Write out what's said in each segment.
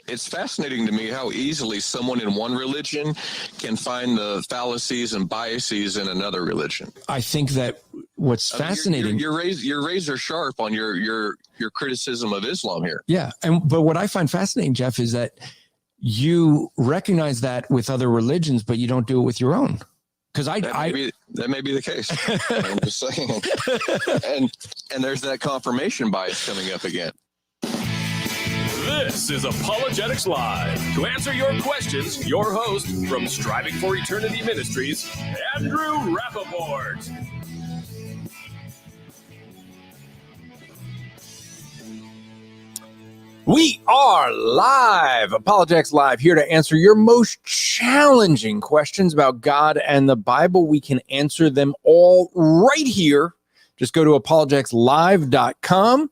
it's fascinating to me how easily someone in one religion can find the fallacies and biases in another religion. I think that what's fascinating, you're razor sharp on your criticism of Islam here. Yeah, but what I find fascinating, Jeff, is that you recognize that with other religions, but you don't do it with your own. Because that may be the case. I'm just saying, and there's that confirmation bias coming up again. This is Apologetics Live. To answer your questions, your host from Striving for Eternity Ministries, Andrew Rappaport. We are live, Apologetics Live, here to answer your most challenging questions about God and the Bible. We can answer them all right here. Just go to apologeticslive.com.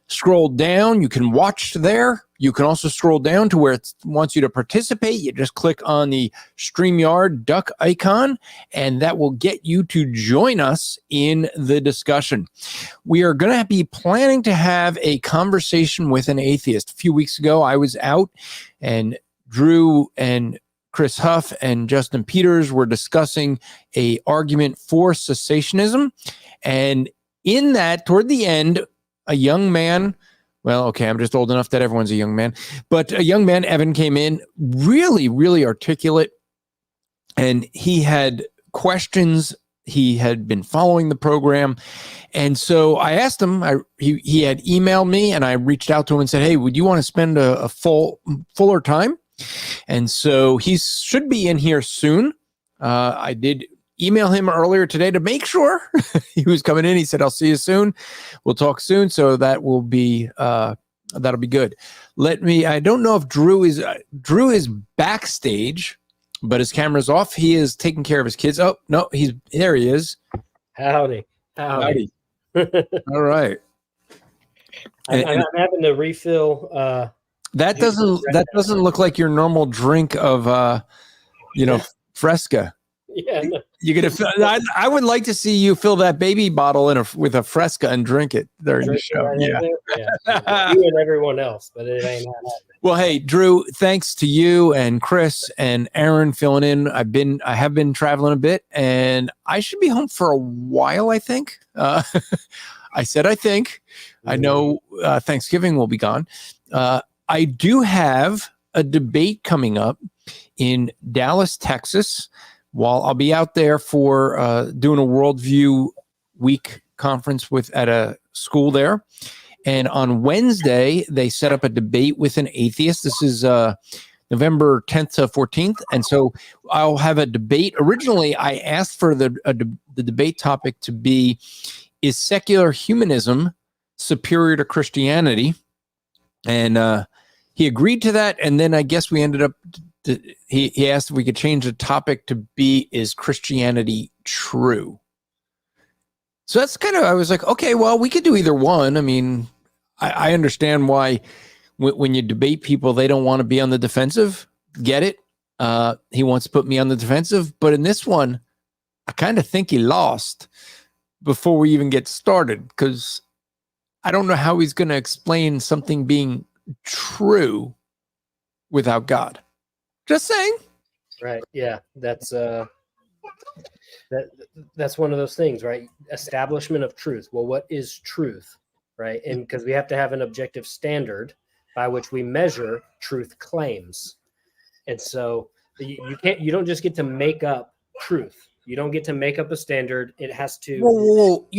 Scroll down. You can watch there. You can also scroll down to where it wants you to participate. You just click on the StreamYard duck icon, and that will get you to join us in the discussion. We are going to be planning to have a conversation with an atheist. A few weeks ago, I was out, and Drew and Chris Huff and Justin Peters were discussing an argument for cessationism. And in that, toward the end, a young man, well, okay, I'm just old enough that everyone's a young man, but a young man, Evan, came in, really, really articulate, and he had questions. He had been following the program, and so I asked him, he had emailed me, and I reached out to him and said, hey, would you want to spend a fuller time? And so he should be in here soon. I did email him earlier today to make sure he was coming in. He said, I'll see you soon. We'll talk soon. So that will be, that'll be good. I don't know if Drew is backstage, but his camera's off. He is taking care of his kids. Oh, no, there he is. Howdy. All right. I'm having to refill. That doesn't look like your normal drink of, Fresca. Yeah, no. You're gonna. I would like to see you fill that baby bottle with a Fresca and drink it during the show. Right, yeah. You and everyone else, but it ain't happening. Well, hey, Drew, thanks to you and Chris and Aaron filling in. I have been traveling a bit, and I should be home for a while. I think. I said I think. I know Thanksgiving will be gone. I do have a debate coming up in Dallas, Texas. While I'll be out there for doing a Worldview Week conference at a school there. And on Wednesday, they set up a debate with an atheist. This is November 10th to 14th. And so I'll have a debate. Originally, I asked for the debate topic to be, is secular humanism superior to Christianity? And he agreed to that. And then I guess we ended up he asked if we could change the topic to be, is Christianity true? So that's I was like, okay, well, we could do either one. I mean, I understand why when you debate people, they don't want to be on the defensive. Get it? He wants to put me on the defensive. But in this one, I kind of think he lost before we even get started, because I don't know how he's going to explain something being true without God. Just saying. Right. Yeah. That's one of those things, right? Establishment of truth. Well, what is truth? Right. And because we have to have an objective standard by which we measure truth claims. And so you don't just get to make up truth. You don't get to make up a standard. It has to. Whoa.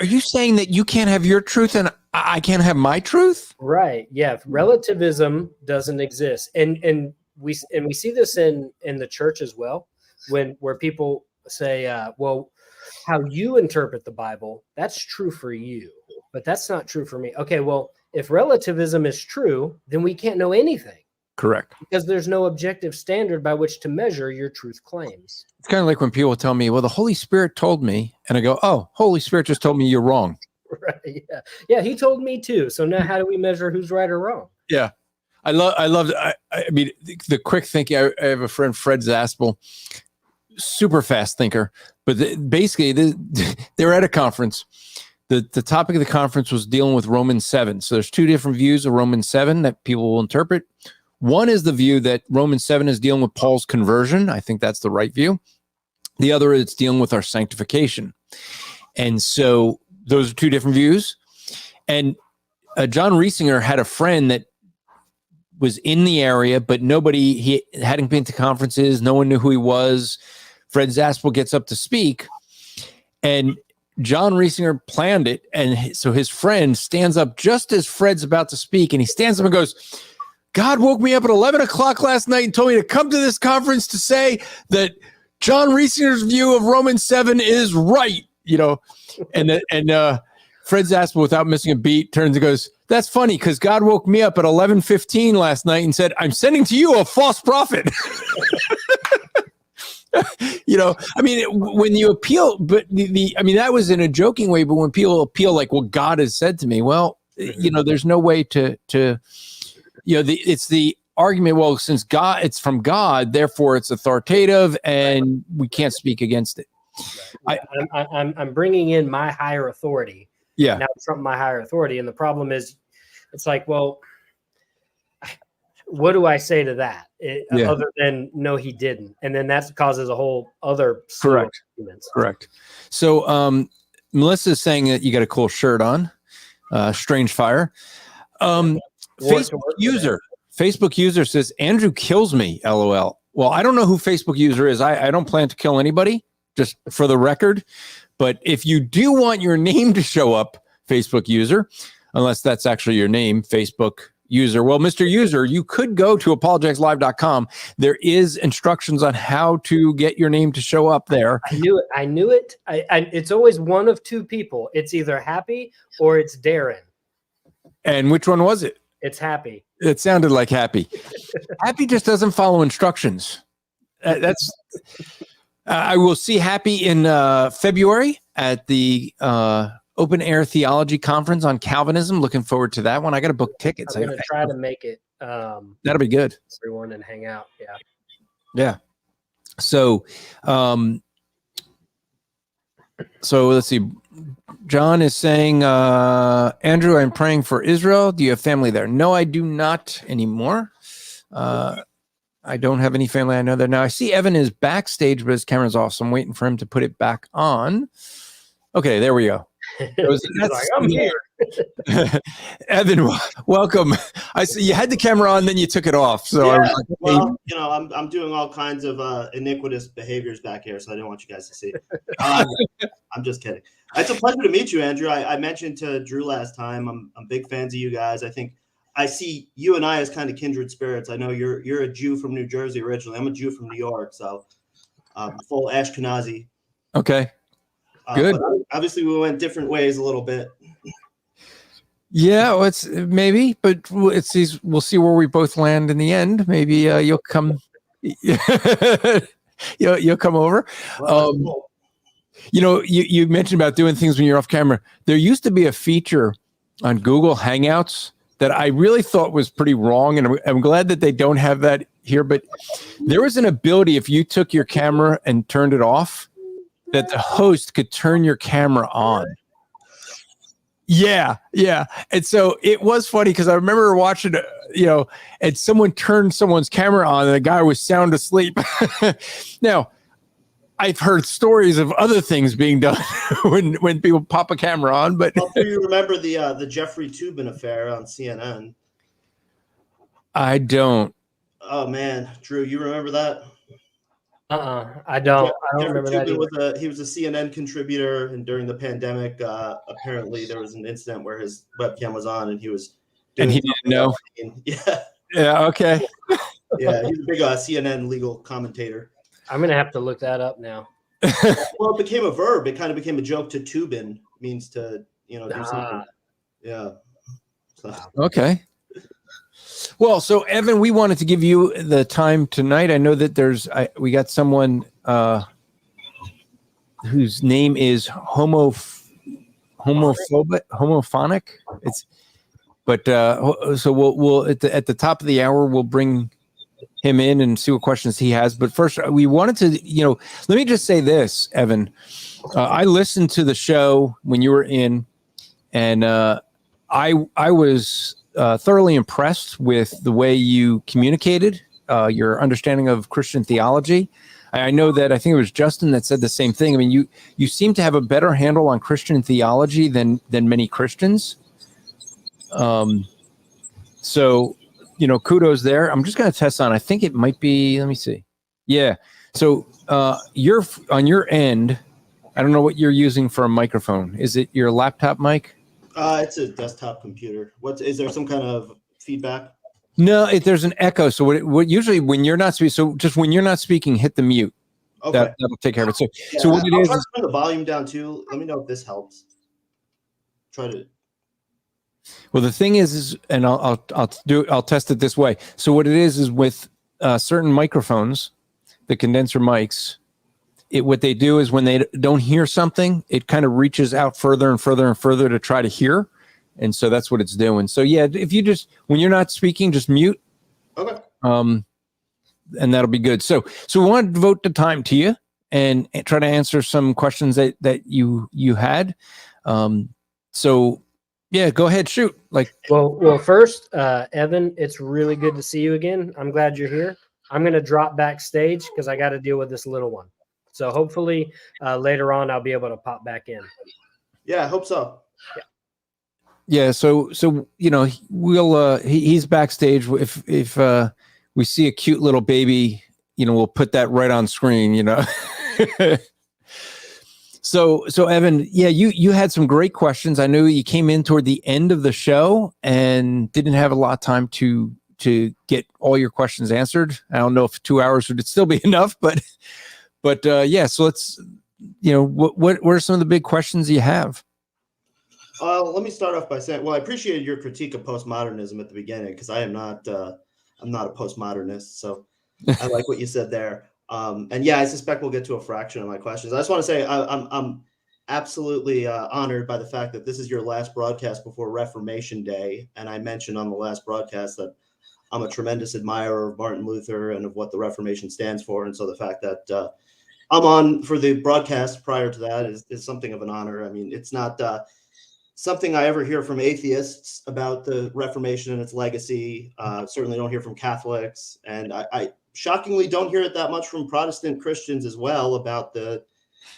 Are you saying that you can't have your truth and I can't have my truth? Right. Yeah. Relativism doesn't exist. And we see this in the church as well, where people say, well, how you interpret the Bible, that's true for you, but that's not true for me. Okay, well, if relativism is true, then we can't know anything. Correct. Because there's no objective standard by which to measure your truth claims. It's kind of like when people tell me, well, the Holy Spirit told me, and I go, oh, Holy Spirit just told me you're wrong. Right. Yeah. Yeah. He told me too. So now how do we measure who's right or wrong? Yeah. I mean, the quick thinking. I have a friend, Fred Zaspel, super fast thinker, but basically they're at a conference. The topic of the conference was dealing with Romans 7. So there's two different views of Romans 7 that people will interpret. One is the view that Romans 7 is dealing with Paul's conversion. I think that's the right view. The other is dealing with our sanctification. And so those are two different views. And John Riesinger had a friend that was in the area, but he hadn't been to conferences. No one knew who he was. Fred Zaspel gets up to speak, and John Riesinger planned it. And so his friend stands up just as Fred's about to speak, and he stands up and goes, God woke me up at 11 o'clock last night and told me to come to this conference to say that John Riesinger's view of Romans 7 is right, and Fred Zaspel, without missing a beat, turns and goes, that's funny because God woke me up at 11:15 last night and said, I'm sending to you a false prophet. When you appeal, but that was in a joking way, but when people appeal like, well, God has said to me, well, there's no way to it's the argument, well, since God, it's from God, therefore it's authoritative and we can't speak against it. Right. I'm bringing in my higher authority. Yeah. Now it's from my higher authority. And the problem is, it's like, well, what do I say to that? Other than, no, he didn't. And then that causes a whole other. Correct. Correct. So Melissa's saying that you got a cool shirt on. Strange Fire. Facebook user says, Andrew kills me, LOL. Well, I don't know who Facebook user is. I don't plan to kill anybody, just for the record. But if you do want your name to show up, Facebook user, unless that's actually your name, Facebook user. Well, Mr. User, you could go to apologeticslive.com. There is instructions on how to get your name to show up there. I knew it. It's always one of two people. It's either Happy or it's Darren. And which one was it? It's Happy. It sounded like Happy. Happy just doesn't follow instructions. I will see Happy in February at the Open Air Theology Conference on Calvinism. Looking forward to that one. I got to book tickets. I'm going to try to make it. That'll be good. Everyone and hang out. Yeah. Yeah. So, let's see. John is saying, Andrew, I'm praying for Israel. Do you have family there? No, I do not anymore. I don't have any family I know there now. I see Evan is backstage, but his camera's off, so I'm waiting for him to put it back on. Okay, there we go. I'm here. Evan, welcome. I see you had the camera on, then you took it off. So yeah, I was like, well, I'm doing all kinds of iniquitous behaviors back here, so I didn't want you guys to see. I'm just kidding. It's a pleasure to meet you, Andrew. I mentioned to Drew last time, I'm big fans of you guys. I think I see you and I as kind of kindred spirits. I know you're a Jew from New Jersey originally. I'm a Jew from New York, so full Ashkenazi. Okay. Good. Obviously, we went different ways a little bit. Yeah, well, it's maybe, but we'll see where we both land in the end. Maybe you'll come. You'll come over. Well, You mentioned about doing things when you're off camera. There used to be a feature on Google Hangouts that I really thought was pretty wrong, and I'm glad that they don't have that here. But there was an ability, if you took your camera and turned it off, that the host could turn your camera on. Yeah. And so it was funny because I remember watching, and someone turned someone's camera on and the guy was sound asleep. Now, I've heard stories of other things being done when people pop a camera on, but do you remember the Jeffrey Toobin affair on CNN? I don't. Oh man, Drew, you remember that? I don't. I don't remember that. He was a CNN contributor, and during the pandemic, apparently there was an incident where his webcam was on, and he was. And he didn't know. Yeah. Yeah. Okay. Yeah, he's a big CNN legal commentator. I'm gonna have to look that up now. Well, it became a verb. It kind of became a joke to Toobin, means to do something. Yeah. So. Okay. Well, so Evan, we wanted to give you the time tonight. I know that we got someone whose name is homophonic. So we'll at the top of the hour we'll bring him in and see what questions he has. But first, we wanted to, let me just say this, Evan. I listened to the show when you were in, and I was thoroughly impressed with the way you communicated your understanding of Christian theology. I know that I think it was Justin that said the same thing. I mean, you seem to have a better handle on Christian theology than many Christians. So, kudos there. I'm just going to test on. I think it might be. Let me see. Yeah. So you're on your end. I don't know what you're using for a microphone. Is it your laptop mic? It's a desktop computer. Is there some kind of feedback? No, there's an echo. So what usually when you're not speaking, so just when you're not speaking, hit the mute. Okay. That'll take care of it. So, Yeah, so what it I'll is try to turn the volume down too. Let me know if this helps. Try to. Well, the thing is, and I'll test it this way. So what it is with certain microphones, the condenser mics, what they do is when they don't hear something, it kind of reaches out further and further and further to try to hear. And so that's what it's doing. So yeah, if you just, when you're not speaking, just mute. Okay. And that'll be good. So we want to devote the time to you and try to answer some questions that you had. So yeah, go ahead, shoot. Well, first, Evan, it's really good to see you again. I'm glad you're here. I'm going to drop backstage because I got to deal with this little one. So hopefully later on I'll be able to pop back in. Yeah, I hope so. Yeah. Yeah. So we'll he's backstage. If we see a cute little baby, we'll put that right on screen. So Evan, yeah, you had some great questions. I knew you came in toward the end of the show and didn't have a lot of time to get all your questions answered. I don't know if 2 hours would still be enough, but yeah. So let's, what are some of the big questions you have? Let me start off by saying, well, I appreciated your critique of postmodernism at the beginning because I'm not a postmodernist, so I like what you said there. And yeah, I suspect we'll get to a fraction of my questions. I just want to say I'm absolutely honored by the fact that this is your last broadcast before Reformation Day, and I mentioned on the last broadcast that I'm a tremendous admirer of Martin Luther and of what the Reformation stands for, and so the fact that I'm on for the broadcast prior to that is something of an honor. I mean, it's not something I ever hear from atheists about the Reformation and its legacy. Certainly don't hear from Catholics. And I shockingly don't hear it that much from Protestant Christians as well about the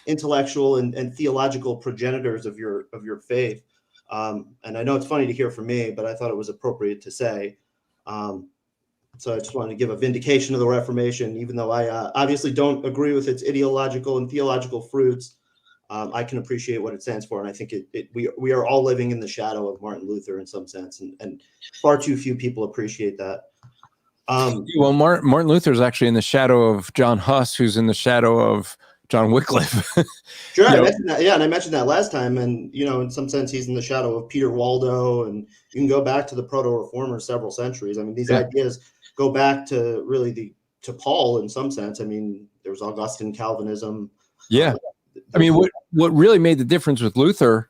intellectual and theological progenitors of your faith. And I know it's funny to hear from me, but I thought it was appropriate to say. So I just wanted to give a vindication of the Reformation, even though I obviously don't agree with its ideological and theological fruits. I can appreciate what it stands for, and I think we are all living in the shadow of Martin Luther in some sense, and far too few people appreciate that. Well, Martin Luther is actually in the shadow of John Huss, who's in the shadow of John Wycliffe. Sure, I mentioned that. Yeah, and I mentioned that last time, and in some sense, he's in the shadow of Peter Waldo, and you can go back to the proto-reformers several centuries. I mean, these ideas go back to really to Paul in some sense. I mean, there was Augustine Calvinism. Yeah. I mean, what really made the difference with Luther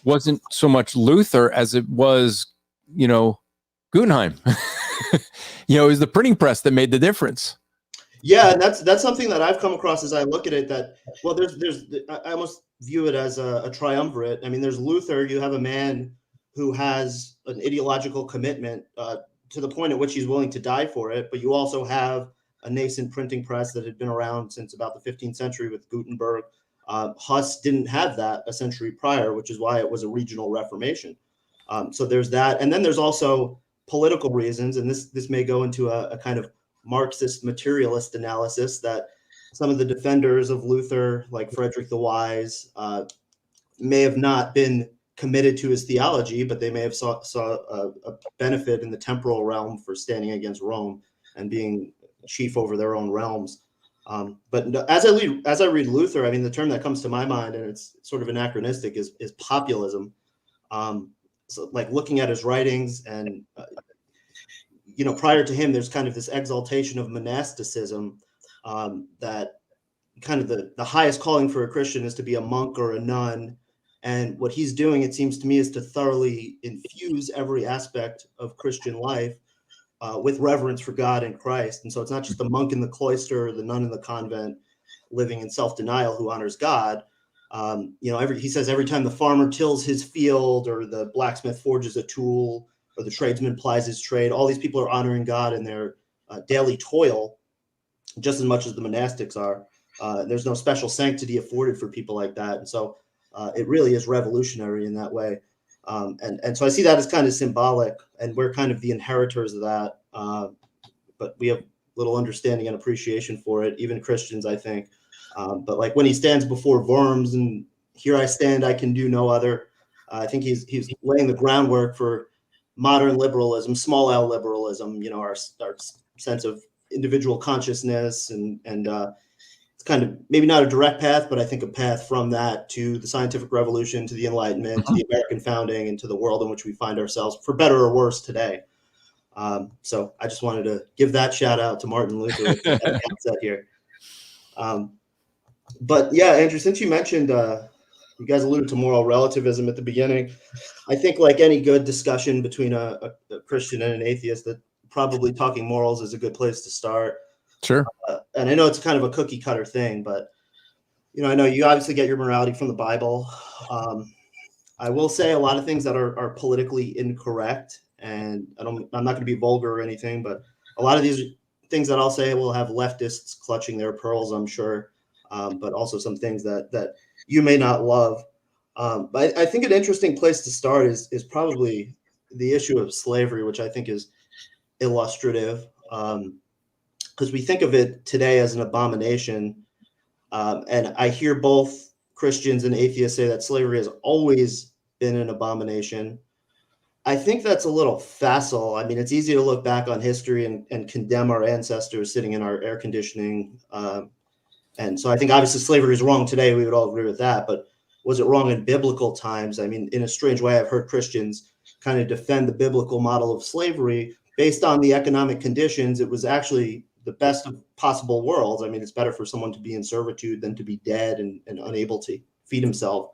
wasn't so much Luther as it was, Guggenheim. It was the printing press that made the difference. Yeah, and that's something that I've come across as I look at it. That I almost view it as a triumvirate. I mean, there's Luther. You have a man who has an ideological commitment to the point at which he's willing to die for it. But you also have a nascent printing press that had been around since about the 15th century with Gutenberg. Huss didn't have that a century prior, which is why it was a regional Reformation. So there's that. And then there's also political reasons, and this may go into a kind of Marxist materialist analysis that some of the defenders of Luther, like Frederick the Wise, may have not been committed to his theology, but they may have saw a benefit in the temporal realm for standing against Rome and being chief over their own realms. But as I read Luther, I mean, the term that comes to my mind, and it's sort of anachronistic, is populism. So like looking at his writings and, prior to him, there's kind of this exaltation of monasticism that kind of the highest calling for a Christian is to be a monk or a nun. And what he's doing, it seems to me, is to thoroughly infuse every aspect of Christian life with reverence for God and Christ. And so it's not just the monk in the cloister or the nun in the convent living in self-denial who honors God. He says every time the farmer tills his field, or the blacksmith forges a tool, or the tradesman plies his trade, all these people are honoring God in their daily toil, just as much as the monastics are. There's no special sanctity afforded for people like that. And so it really is revolutionary in that way. And so I see that as kind of symbolic, and we're kind of the inheritors of that. But we have little understanding and appreciation for it, even Christians, I think. But like when he stands before Worms and here I stand, I can do no other. I think he's laying the groundwork for modern liberalism, small L liberalism, our sense of individual consciousness, and it's kind of maybe not a direct path, but I think a path from that to the scientific revolution, to the Enlightenment, to the American founding, and to the world in which we find ourselves, for better or worse, today. So I just wanted to give that shout out to Martin Luther at the outset here. But yeah, Andrew, since you mentioned, you guys alluded to moral relativism at the beginning, I think like any good discussion between a Christian and an atheist, that probably talking morals is a good place to start. Sure. And I know it's kind of a cookie cutter thing, but I know you obviously get your morality from the Bible. I will say a lot of things that are politically incorrect, and I'm not going to be vulgar or anything, but a lot of these things that I'll say will have leftists clutching their pearls, I'm sure, but also some things that you may not love. But I think an interesting place to start is probably the issue of slavery, which I think is illustrative, because we think of it today as an abomination. And I hear both Christians and atheists say that slavery has always been an abomination. I think that's a little facile. I mean, it's easy to look back on history and condemn our ancestors sitting in our air conditioning. And so I think obviously slavery is wrong today. We would all agree with that. But was it wrong in biblical times? I mean, in a strange way, I've heard Christians kind of defend the biblical model of slavery based on the economic conditions. It was actually the best of possible worlds. I mean, it's better for someone to be in servitude than to be dead and unable to feed himself.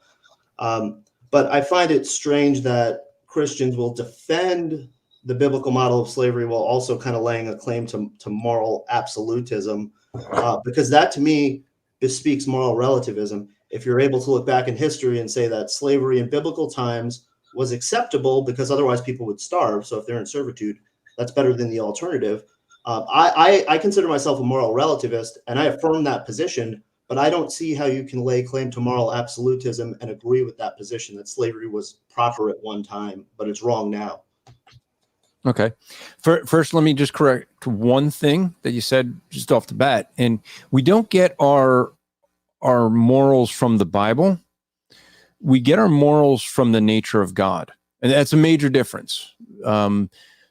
But I find it strange that Christians will defend the biblical model of slavery while also kind of laying a claim to moral absolutism, because that to me bespeaks moral relativism. If you're able to look back in history and say that slavery in biblical times was acceptable because otherwise people would starve, so if they're in servitude, that's better than the alternative. I consider myself a moral relativist, and I affirm that position, but I don't see how you can lay claim to moral absolutism and agree with that position, that slavery was proper at one time, but it's wrong now. Okay. First, let me just correct one thing that you said just off the bat. And we don't get our morals from the Bible. We get our morals from the nature of God. And that's a major difference.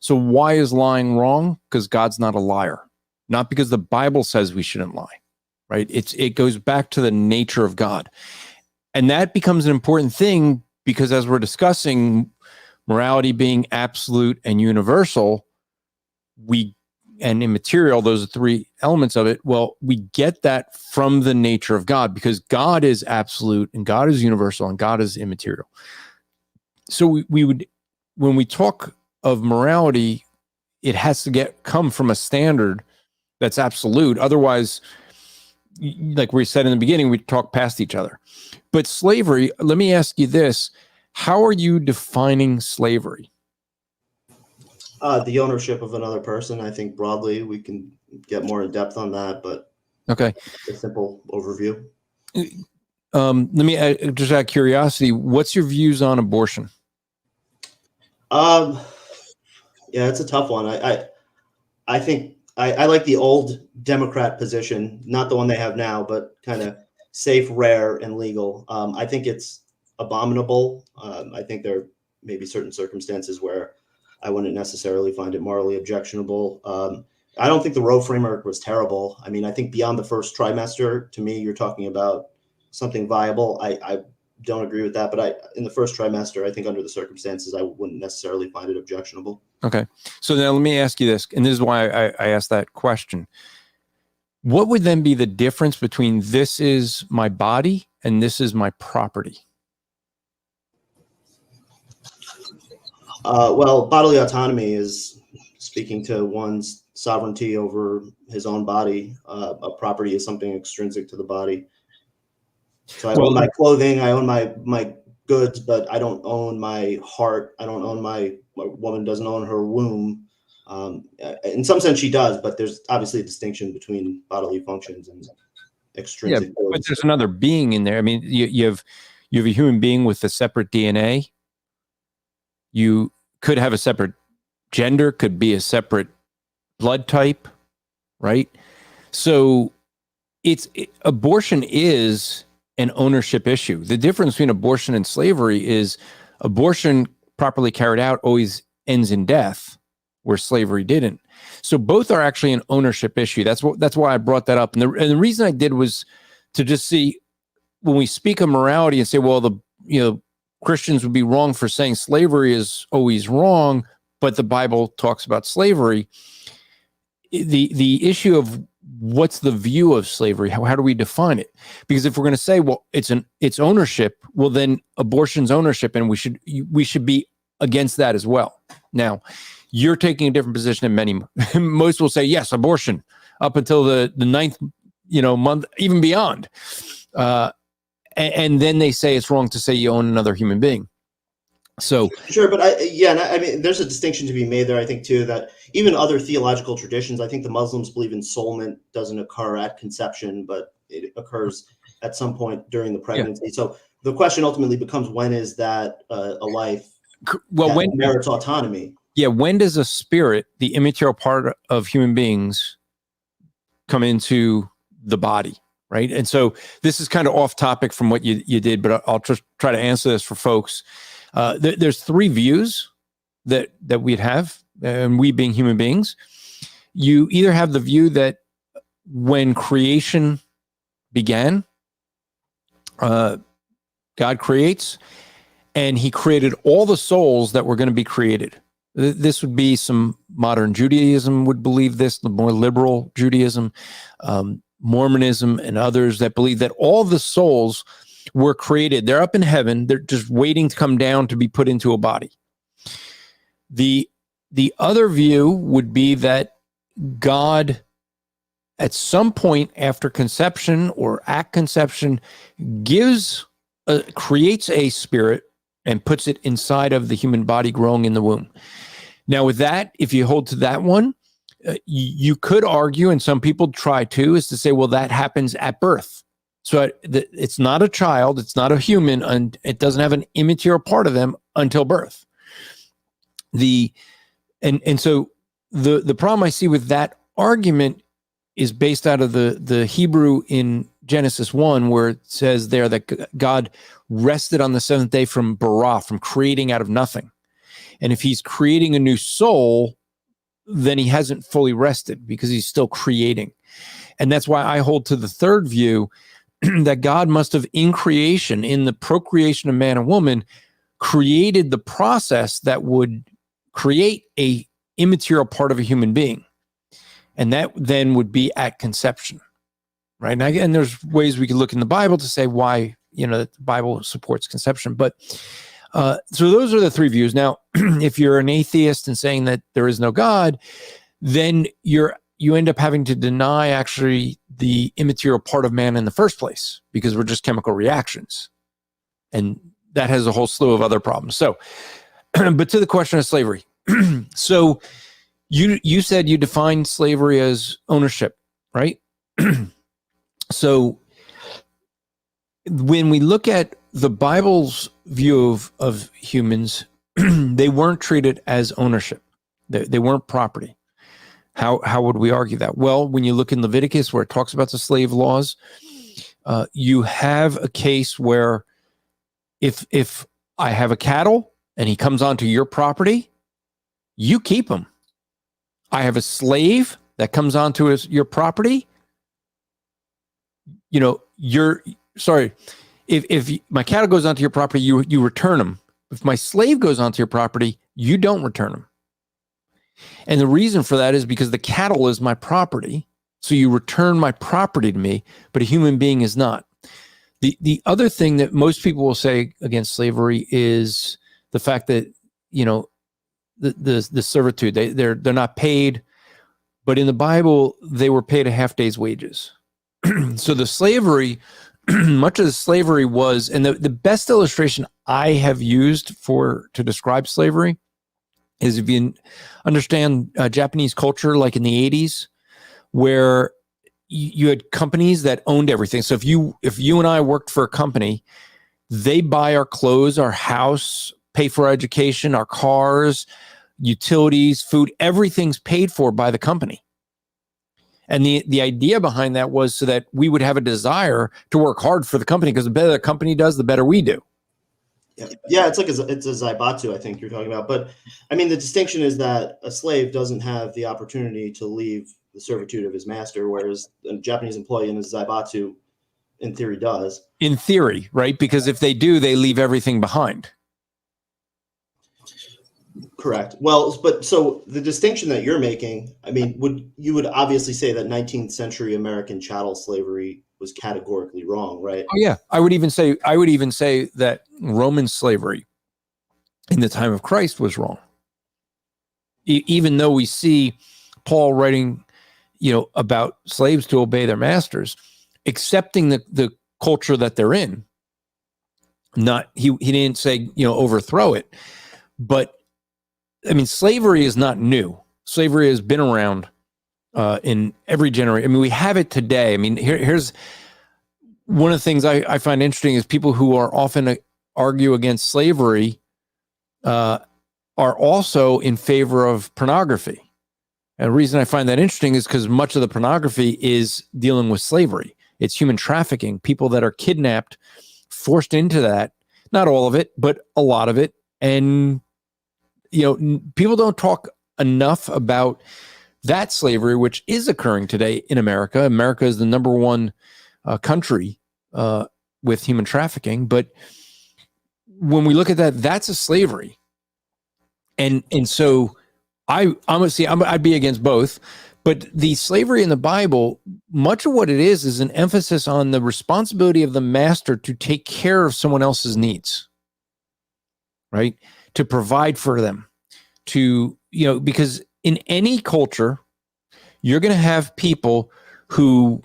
So why is lying wrong? Because God's not a liar. Not because the Bible says we shouldn't lie, right? It goes back to the nature of God. And that becomes an important thing because as we're discussing morality being absolute and universal, and immaterial, those are three elements of it. Well, we get that from the nature of God because God is absolute and God is universal and God is immaterial. So we would, when we talk of morality, it has to come from a standard that's absolute. Otherwise, like we said in the beginning, we talk past each other. But slavery, let me ask you this. How are you defining slavery? The ownership of another person. I think broadly we can get more in depth on that, but okay, a simple overview. Let me just out of curiosity, what's your views on abortion? Yeah, it's a tough one. I think I like the old Democrat position, not the one they have now, but kind of safe, rare, and legal. I think it's abominable. I think there may be certain circumstances where I wouldn't necessarily find it morally objectionable. I don't think the Roe framework was terrible. I mean, I think beyond the first trimester, to me, you're talking about something viable. I don't agree with that, but in the first trimester, I think under the circumstances, I wouldn't necessarily find it objectionable. Okay. So now let me ask you this, and this is why I asked that question. What would then be the difference between this is my body and this is my property? Well, bodily autonomy is speaking to one's sovereignty over his own body. A property is something extrinsic to the body. So I own my clothing, I own my goods, but I don't own my heart. I don't own my woman doesn't own her womb. In some sense, she does, but there's obviously a distinction between bodily functions and extrinsic. Yeah, but there's another being in there. I mean, you have a human being with a separate DNA. You could have a separate gender, could be a separate blood type, right? So abortion is an ownership issue. The difference between abortion and slavery is abortion properly carried out always ends in death, where slavery didn't. So both are actually an ownership issue. That's why I brought that up. And the reason I did was to just see, when we speak of morality and say, well, Christians would be wrong for saying slavery is always wrong, but the Bible talks about slavery. The issue of what's the view of slavery? How do we define it? Because if we're going to say, well, it's ownership, well, then abortion's ownership, and we should be against that as well. Now, you're taking a different position than many. Most will say yes, abortion up until the ninth, month, even beyond, and then they say it's wrong to say you own another human being. So sure, but I mean, there's a distinction to be made there. I think too that even other theological traditions, I think the Muslims believe ensoulment doesn't occur at conception, but it occurs at some point during the pregnancy. Yeah. So the question ultimately becomes, when is that a life? Well, when merits autonomy? Yeah, when does a spirit, the immaterial part of human beings, come into the body, right? And so this is kind of off topic from what you did, but I'll just try to answer this for folks. There's three views that we'd have, and we being human beings. You either have the view that when creation began, God creates, and he created all the souls that were going to be created. This would be some modern Judaism would believe this, the more liberal Judaism, Mormonism, and others that believe that all the souls were created. They're up in heaven. They're just waiting to come down to be put into a body. The other view would be that God, at some point after conception or at conception, creates a spirit and puts it inside of the human body growing in the womb. Now, with that, if you hold to that one, you could argue, and some people try to, is to say, well, that happens at birth. So it's not a child, it's not a human, and it doesn't have an immaterial part of them until birth. And so the problem I see with that argument is based out of the Hebrew in Genesis 1, where it says there that God rested on the seventh day from bara, from creating out of nothing. And if he's creating a new soul, then he hasn't fully rested because he's still creating. And that's why I hold to the third view, that God must have, in creation, in the procreation of man and woman, created the process that would create a immaterial part of a human being. And that then would be at conception, right? And there's ways we could look in the Bible to say why, the Bible supports conception. But so those are the three views. Now, if you're an atheist and saying that there is no God, then you end up having to deny actually the immaterial part of man in the first place, because we're just chemical reactions. And that has a whole slew of other problems. So, but to the question of slavery. So you said you defined slavery as ownership, right? So when we look at the Bible's view of humans, they weren't treated as ownership. They weren't property. How would we argue that? Well, when you look in Leviticus, where it talks about the slave laws, you have a case where if I have a cattle and he comes onto your property, you keep him. I have a slave that comes onto your property, if my cattle goes onto your property, you return them. If my slave goes onto your property, you don't return them. And the reason for that is because the cattle is my property. So you return my property to me, but a human being is not. The other thing that most people will say against slavery is the fact that, the servitude, they're not paid, but in the Bible, they were paid a half day's wages. So the slavery much of slavery was, and the best illustration I have used to describe slavery is if you understand Japanese culture, like in the 80s, where you had companies that owned everything. So if you and I worked for a company, they buy our clothes, our house, pay for our education, our cars, utilities, food, everything's paid for by the company. And the idea behind that was so that we would have a desire to work hard for the company, because the better the company does, the better we do. Yeah, it's like it's a zaibatsu, I think you're talking about. But I mean, the distinction is that a slave doesn't have the opportunity to leave the servitude of his master, whereas a Japanese employee in a zaibatsu, in theory, does. In theory, right? Because if they do, they leave everything behind. Correct. Well, but so the distinction that you're making, I mean, you would obviously say that 19th century American chattel slavery was categorically wrong, right? Oh yeah, I would even say that Roman slavery in the time of Christ was wrong. Even though we see Paul writing, about slaves to obey their masters, accepting the culture that they're in. Not he didn't say overthrow it, but I mean, slavery is not new. Slavery has been around in every generation. I mean, we have it today. I mean, here's one of the things I find interesting is people who are often argue against slavery are also in favor of pornography. And the reason I find that interesting is because much of the pornography is dealing with slavery. It's human trafficking, people that are kidnapped, forced into that. Not all of it, but a lot of it. And people don't talk enough about that slavery, which is occurring today in America. America is the number one country with human trafficking. But when we look at that, that's a slavery. And so I'd be against both. But the slavery in the Bible, much of what it is an emphasis on the responsibility of the master to take care of someone else's needs, right? To provide for them, because in any culture, you're going to have people who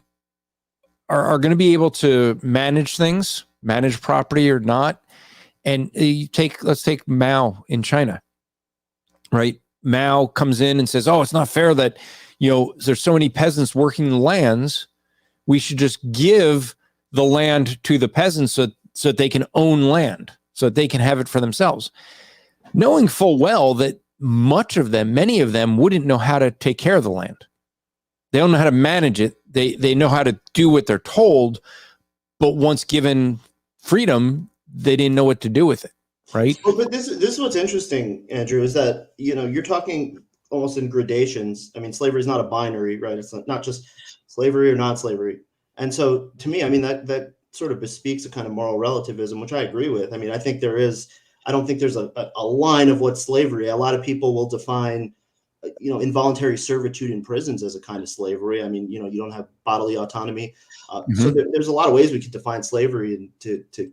are going to be able to manage things, manage property or not. And let's take Mao in China, right? Mao comes in and says, it's not fair that, there's so many peasants working the lands. We should just give the land to the peasants so that they can own land, so that they can have it for themselves. Knowing full well that many of them wouldn't know how to take care of the land. They don't know how to manage it. They know how to do what they're told, but once given freedom, they didn't know what to do with it, right? Well, but this is what's interesting, Andrew, is that, you're talking almost in gradations. I mean, slavery is not a binary, right? It's not just slavery or non-slavery. And so to me, I mean, that sort of bespeaks a kind of moral relativism, which I agree with. I mean, I don't think there's a line of what's slavery. A lot of people will define, involuntary servitude in prisons as a kind of slavery. I mean, you don't have bodily autonomy. So there's a lot of ways we could define slavery, and to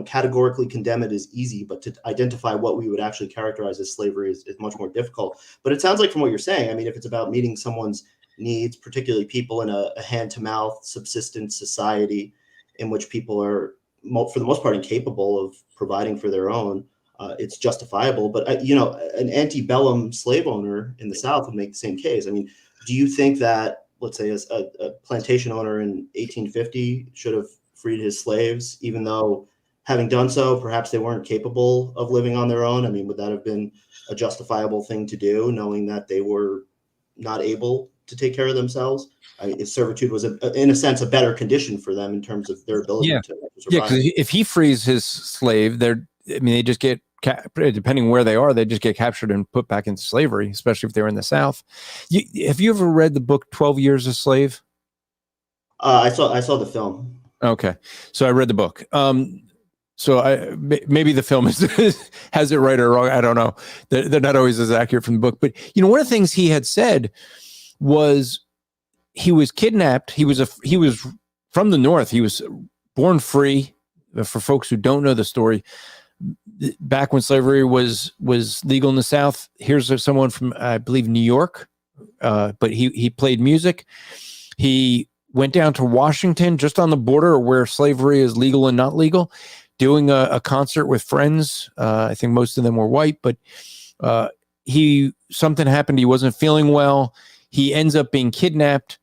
categorically condemn it is easy, but to identify what we would actually characterize as slavery is much more difficult. But it sounds like from what you're saying, I mean, if it's about meeting someone's needs, particularly people in a hand-to-mouth subsistence society in which people are, for the most part, incapable of providing for their own, it's justifiable. But, an antebellum slave owner in the South would make the same case. I mean, do you think that, let's say, as a plantation owner in 1850 should have freed his slaves, even though having done so, perhaps they weren't capable of living on their own? I mean, would that have been a justifiable thing to do, knowing that they were not able to take care of themselves? If servitude was, in a sense, a better condition for them in terms of their ability to survive. Yeah, because if he frees his slave, they just get, depending where they are, they just get captured and put back into slavery, especially if they're in the South. Have you ever read the book 12 Years a Slave? I saw the film. Okay, so I read the book. So maybe the film has it right or wrong. I don't know. They're not always as accurate from the book. But, one of the things he had said was he was kidnapped. He was from the North. He was born free. For folks who don't know the story, back when slavery was legal in the South, here's someone from, I believe, New York, but he played music. He went down to Washington, just on the border where slavery is legal and not legal, doing a concert with friends. I think most of them were white, but something happened. He wasn't feeling well. He ends up being kidnapped.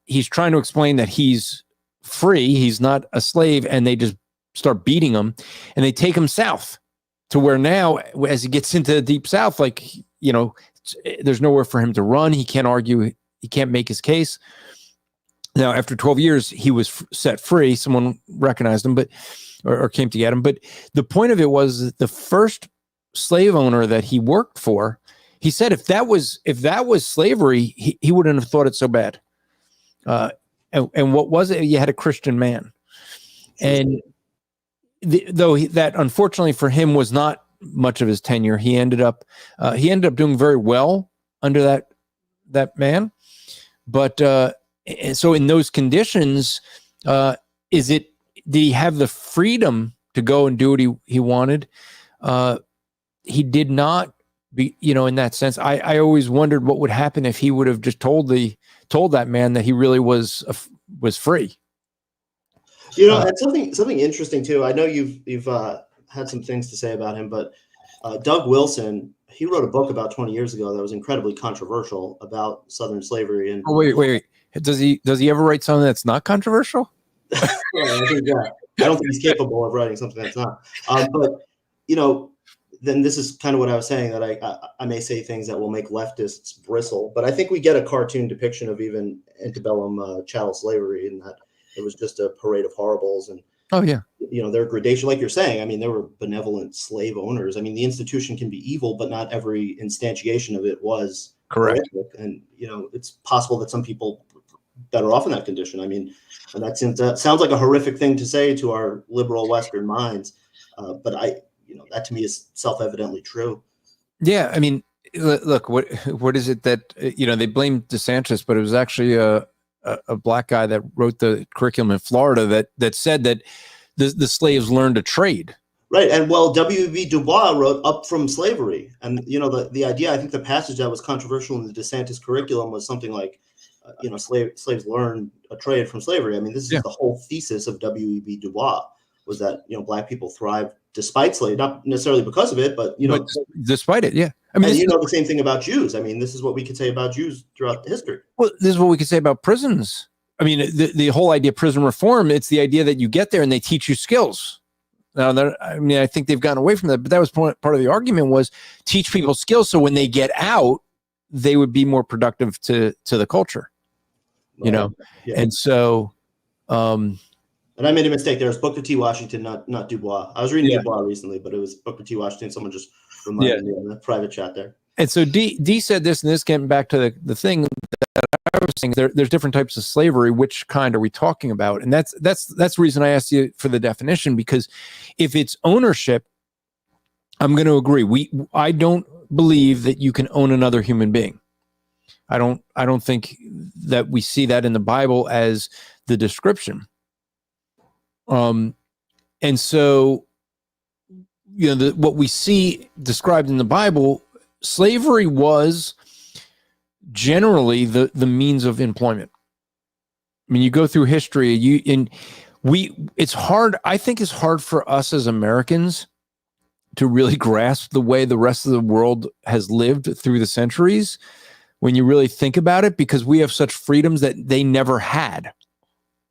He's trying to explain that he's free. He's not a slave. And they just start beating him, and they take him south to where now, as he gets into the deep South, like, there's nowhere for him to run. He can't argue. He can't make his case. Now, after 12 years, he was set free. Someone recognized him, or came to get him. But the point of it was that the first slave owner that he worked for, he said, if that was slavery, he wouldn't have thought it so bad. And what was it? You had a Christian man, and that unfortunately for him was not much of his tenure. He ended up doing very well under that man. But so in those conditions, did he have the freedom to go and do what he wanted? He did not be, in that sense. I always wondered what would happen if he would have just told that man that he really was free. And something interesting too. I know you've had some things to say about him, but Doug Wilson, he wrote a book about 20 years ago that was incredibly controversial about Southern slavery. And wait. Does he ever write something that's not controversial? I don't think he's capable of writing something that's not. But then this is kind of what I was saying, that I may say things that will make leftists bristle, but I think we get a cartoon depiction of even antebellum chattel slavery, in that it was just a parade of horribles. And their gradation, like you're saying, I mean, there were benevolent slave owners. I mean, the institution can be evil, but not every instantiation of it was correct. Horrific. And it's possible that some people better off in that condition. I mean, and that sounds like a horrific thing to say to our liberal Western minds, but that to me is self-evidently true. Yeah, I mean, look, what is it that they blamed DeSantis, but it was actually a black guy that wrote the curriculum in Florida that said that the slaves learned a trade. Right, and W.B. Du Bois wrote Up from Slavery, and the idea, I think the passage that was controversial in the DeSantis curriculum was something like, slaves learn a trade from slavery. I mean, this is the whole thesis of W.B. Du Bois, was that black people thrive despite slavery, not necessarily because of it, but despite it, yeah. I mean, the same thing about Jews. I mean, this is what we could say about Jews throughout history. Well, this is what we could say about prisons. I mean, the whole idea of prison reform, it's the idea that you get there and they teach you skills. Now, I think they've gotten away from that, but that was part of the argument, was teach people skills so when they get out, they would be more productive to the culture, Yeah. And so, and I made a mistake there. It was Booker T. Washington, not Du Bois. I was reading Du Bois recently, but it was Booker T. Washington. Someone just reminded me in the private chat there. And so D said this, and this getting back to the thing that I was saying, there's different types of slavery. Which kind are we talking about? And that's the reason I asked you for the definition, because if it's ownership, I'm going to agree. I don't believe that you can own another human being. I don't think that we see that in the Bible as the description. And so, what we see described in the Bible, slavery was generally the means of employment. I mean, you go through history, it's hard. I think it's hard for us as Americans to really grasp the way the rest of the world has lived through the centuries when you really think about it, because we have such freedoms that they never had,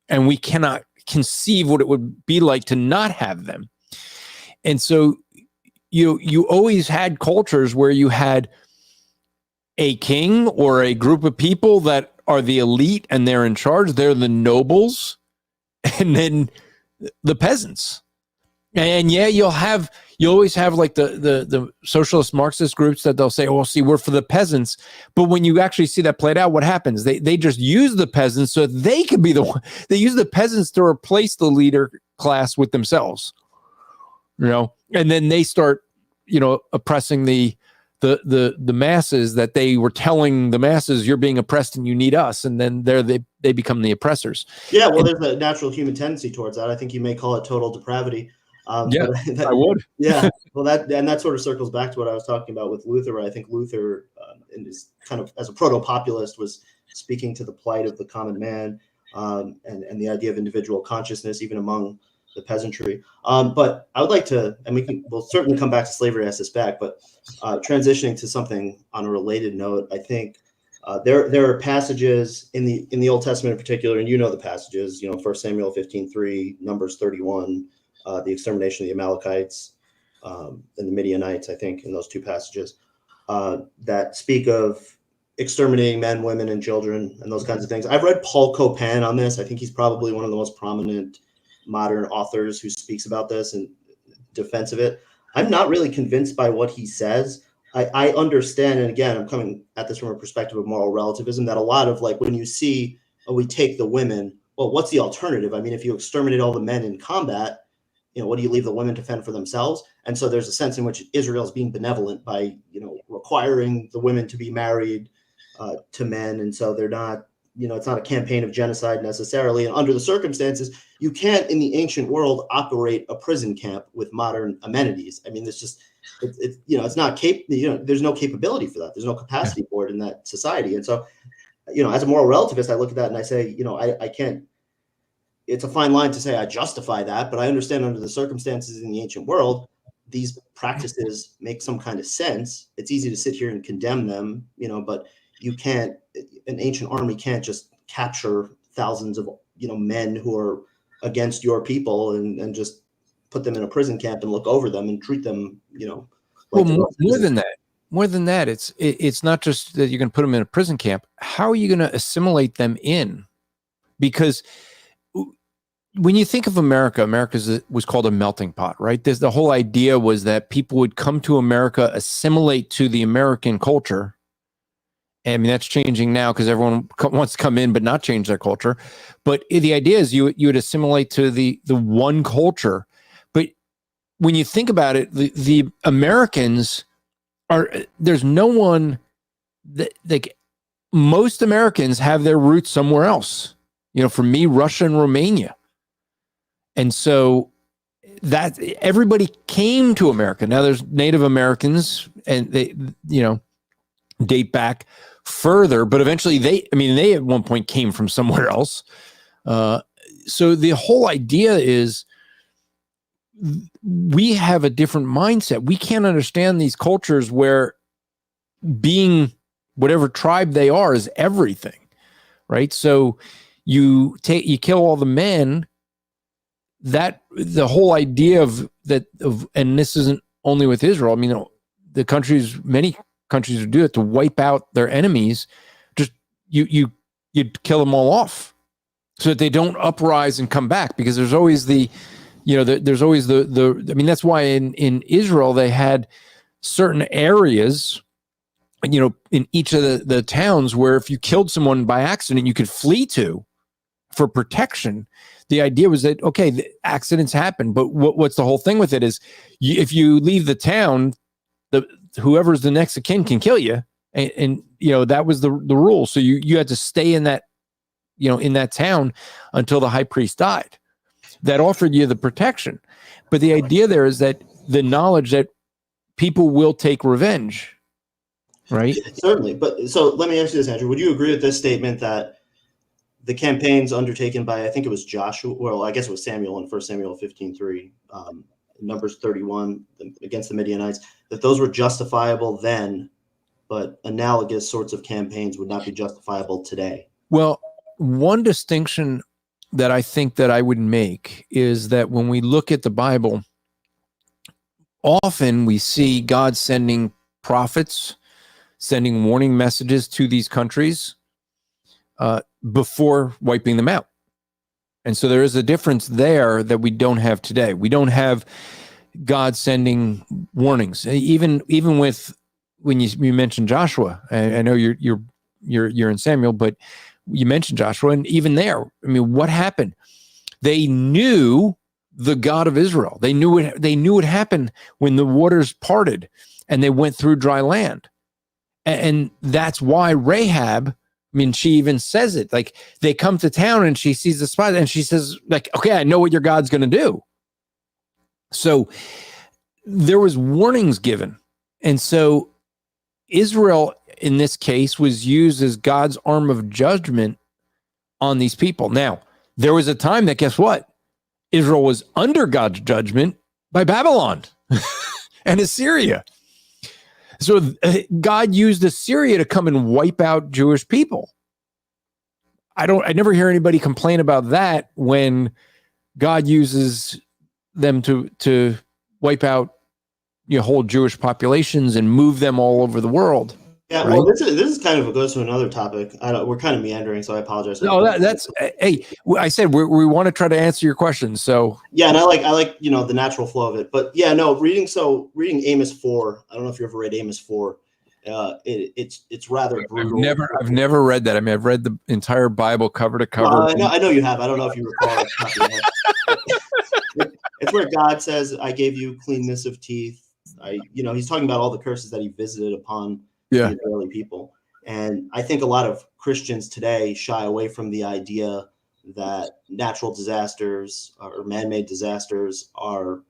and we cannot conceive what it would be like to not have them. And so you always had cultures where you had a king or a group of people that are the elite and they're in charge. They're the nobles, and then the peasants. And you always have like the socialist Marxist groups that they'll say, oh, see, we're for the peasants. But when you actually see that played out, what happens? They just use the peasants so they can be the one. They use the peasants to replace the leader class with themselves, and then they start, oppressing the masses, that they were telling the masses, you're being oppressed and you need us. And then they become the oppressors. Yeah. Well, there's a natural human tendency towards that. I think you may call it total depravity. I would. Yeah. Well, that sort of circles back to what I was talking about with Luther. I think Luther, in his kind of as a proto-populist, was speaking to the plight of the common man, and the idea of individual consciousness, even among the peasantry. But I would like to, and we'll certainly come back to slavery, I suspect, but transitioning to something on a related note, I think there are passages in the Old Testament in particular, and you know the passages, 1 Samuel 15:3, Numbers 31, the extermination of the Amalekites and the Midianites, I think, in those two passages that speak of exterminating men, women, and children, and those kinds of things. I've read Paul Copan on this. I think he's probably one of the most prominent modern authors who speaks about this in defense of it. I'm not really convinced by what he says. I understand, and again, I'm coming at this from a perspective of moral relativism, that a lot of, like, when you see, oh, we take the women, well, what's the alternative? I mean, if you exterminate all the men in combat, what do you leave the women to fend for themselves? And so there's a sense in which Israel is being benevolent by, requiring the women to be married to men. And so they're not, it's not a campaign of genocide necessarily. And under the circumstances, you can't in the ancient world operate a prison camp with modern amenities. I mean, it's not there's no capability for that. There's no capacity for it in that society. And so, as a moral relativist, I look at that and I say, I can't, it's a fine line to say I justify that, but I understand under the circumstances in the ancient world, these practices make some kind of sense. It's easy to sit here and condemn them, but an ancient army can't just capture thousands of, men who are against your people and just put them in a prison camp and look over them and treat them, like more than that, it's not just that you're going to put them in a prison camp. How are you going to assimilate them in? Because when you think of America was called a melting pot, right? The whole idea was that people would come to America, assimilate to the American culture. I mean, that's changing now because everyone wants to come in but not change their culture. But the idea is you would assimilate to the one culture. But when you think about it, the Americans there's no one that, like, most Americans have their roots somewhere else. For me, Russia and Romania. And so that everybody came to America. Now there's Native Americans and they, date back further, but eventually they at one point came from somewhere else. So the whole idea is we have a different mindset. We can't understand these cultures where being whatever tribe they are is everything, right? So you kill all the men. That the whole idea and this isn't only with Israel. I mean, many countries would do it to wipe out their enemies. Just you'd kill them all off so that they don't uprise and come back, because there's always there's always I mean, that's why in Israel they had certain areas, in each of the towns where if you killed someone by accident, you could flee to for protection. The idea was that, okay, the accidents happen, but what's the whole thing with it is if you leave the town, whoever's the next of kin can kill you. And that was the rule. So you had to stay in that, in that town until the high priest died. That offered you the protection. But the idea there is that the knowledge that people will take revenge, right? Certainly. But so let me ask you this, Andrew. Would you agree with this statement that the campaigns undertaken by, I think it was Joshua, well, I guess it was Samuel in 1 Samuel 15:3, Numbers 31 against the Midianites, that those were justifiable then, but analogous sorts of campaigns would not be justifiable today? Well, one distinction that I think that I would make is that when we look at the Bible, often we see God sending prophets, sending warning messages to these countries, before wiping them out. And so there is a difference there that we don't have today. We don't have God sending warnings. Even with when you mentioned Joshua, I know you're in Samuel, but you mentioned Joshua, and even there, I mean, what happened? They knew the God of Israel. They knew it happened when the waters parted and they went through dry land. And that's why Rahab, I mean, she even says it, like they come to town and she sees the spot and she says, like, okay, I know what your God's going to do. So there was warnings given. And so Israel in this case was used as God's arm of judgment on these people. Now, there was a time that, guess what? Israel was under God's judgment by Babylon and Assyria. So God used Assyria to come and wipe out Jewish people. I never hear anybody complain about that when God uses them to wipe out whole Jewish populations and move them all over the world. Yeah, right? well, this is kind of goes to another topic. We're kind of meandering, so I apologize. No, that's hey. I said we want to try to answer your questions. So yeah, and I like the natural flow of it. But yeah, no, reading Amos 4. I don't know if you ever read Amos 4. It's rather brutal. I've never read that. I mean, I've read the entire Bible cover to cover. Well, I know you have. I don't know if you recall. It's where God says, "I gave you cleanness of teeth." He's talking about all the curses that he visited upon the Israeli people. And I think a lot of Christians today shy away from the idea that natural disasters or man-made disasters are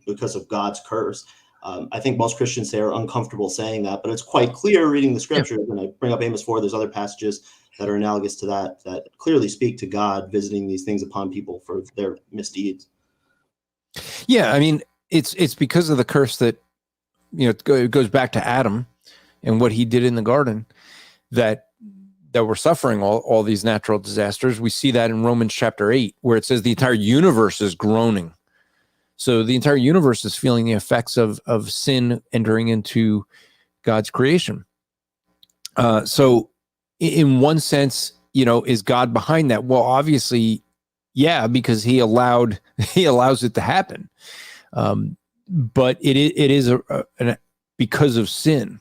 because of God's curse. I think most Christians say are uncomfortable saying that, but it's quite clear reading the scriptures. When I bring up Amos 4, there's other passages that are analogous to that clearly speak to God visiting these things upon people for their misdeeds. Yeah, I mean, it's because of the curse that, it goes back to Adam and what he did in the garden that we're suffering all these natural disasters. We see that in Romans chapter 8, where it says the entire universe is groaning. So the entire universe is feeling the effects of sin entering into God's creation. So in one sense, is God behind that? Well, obviously, yeah, because he allows it to happen. But it is because of sin.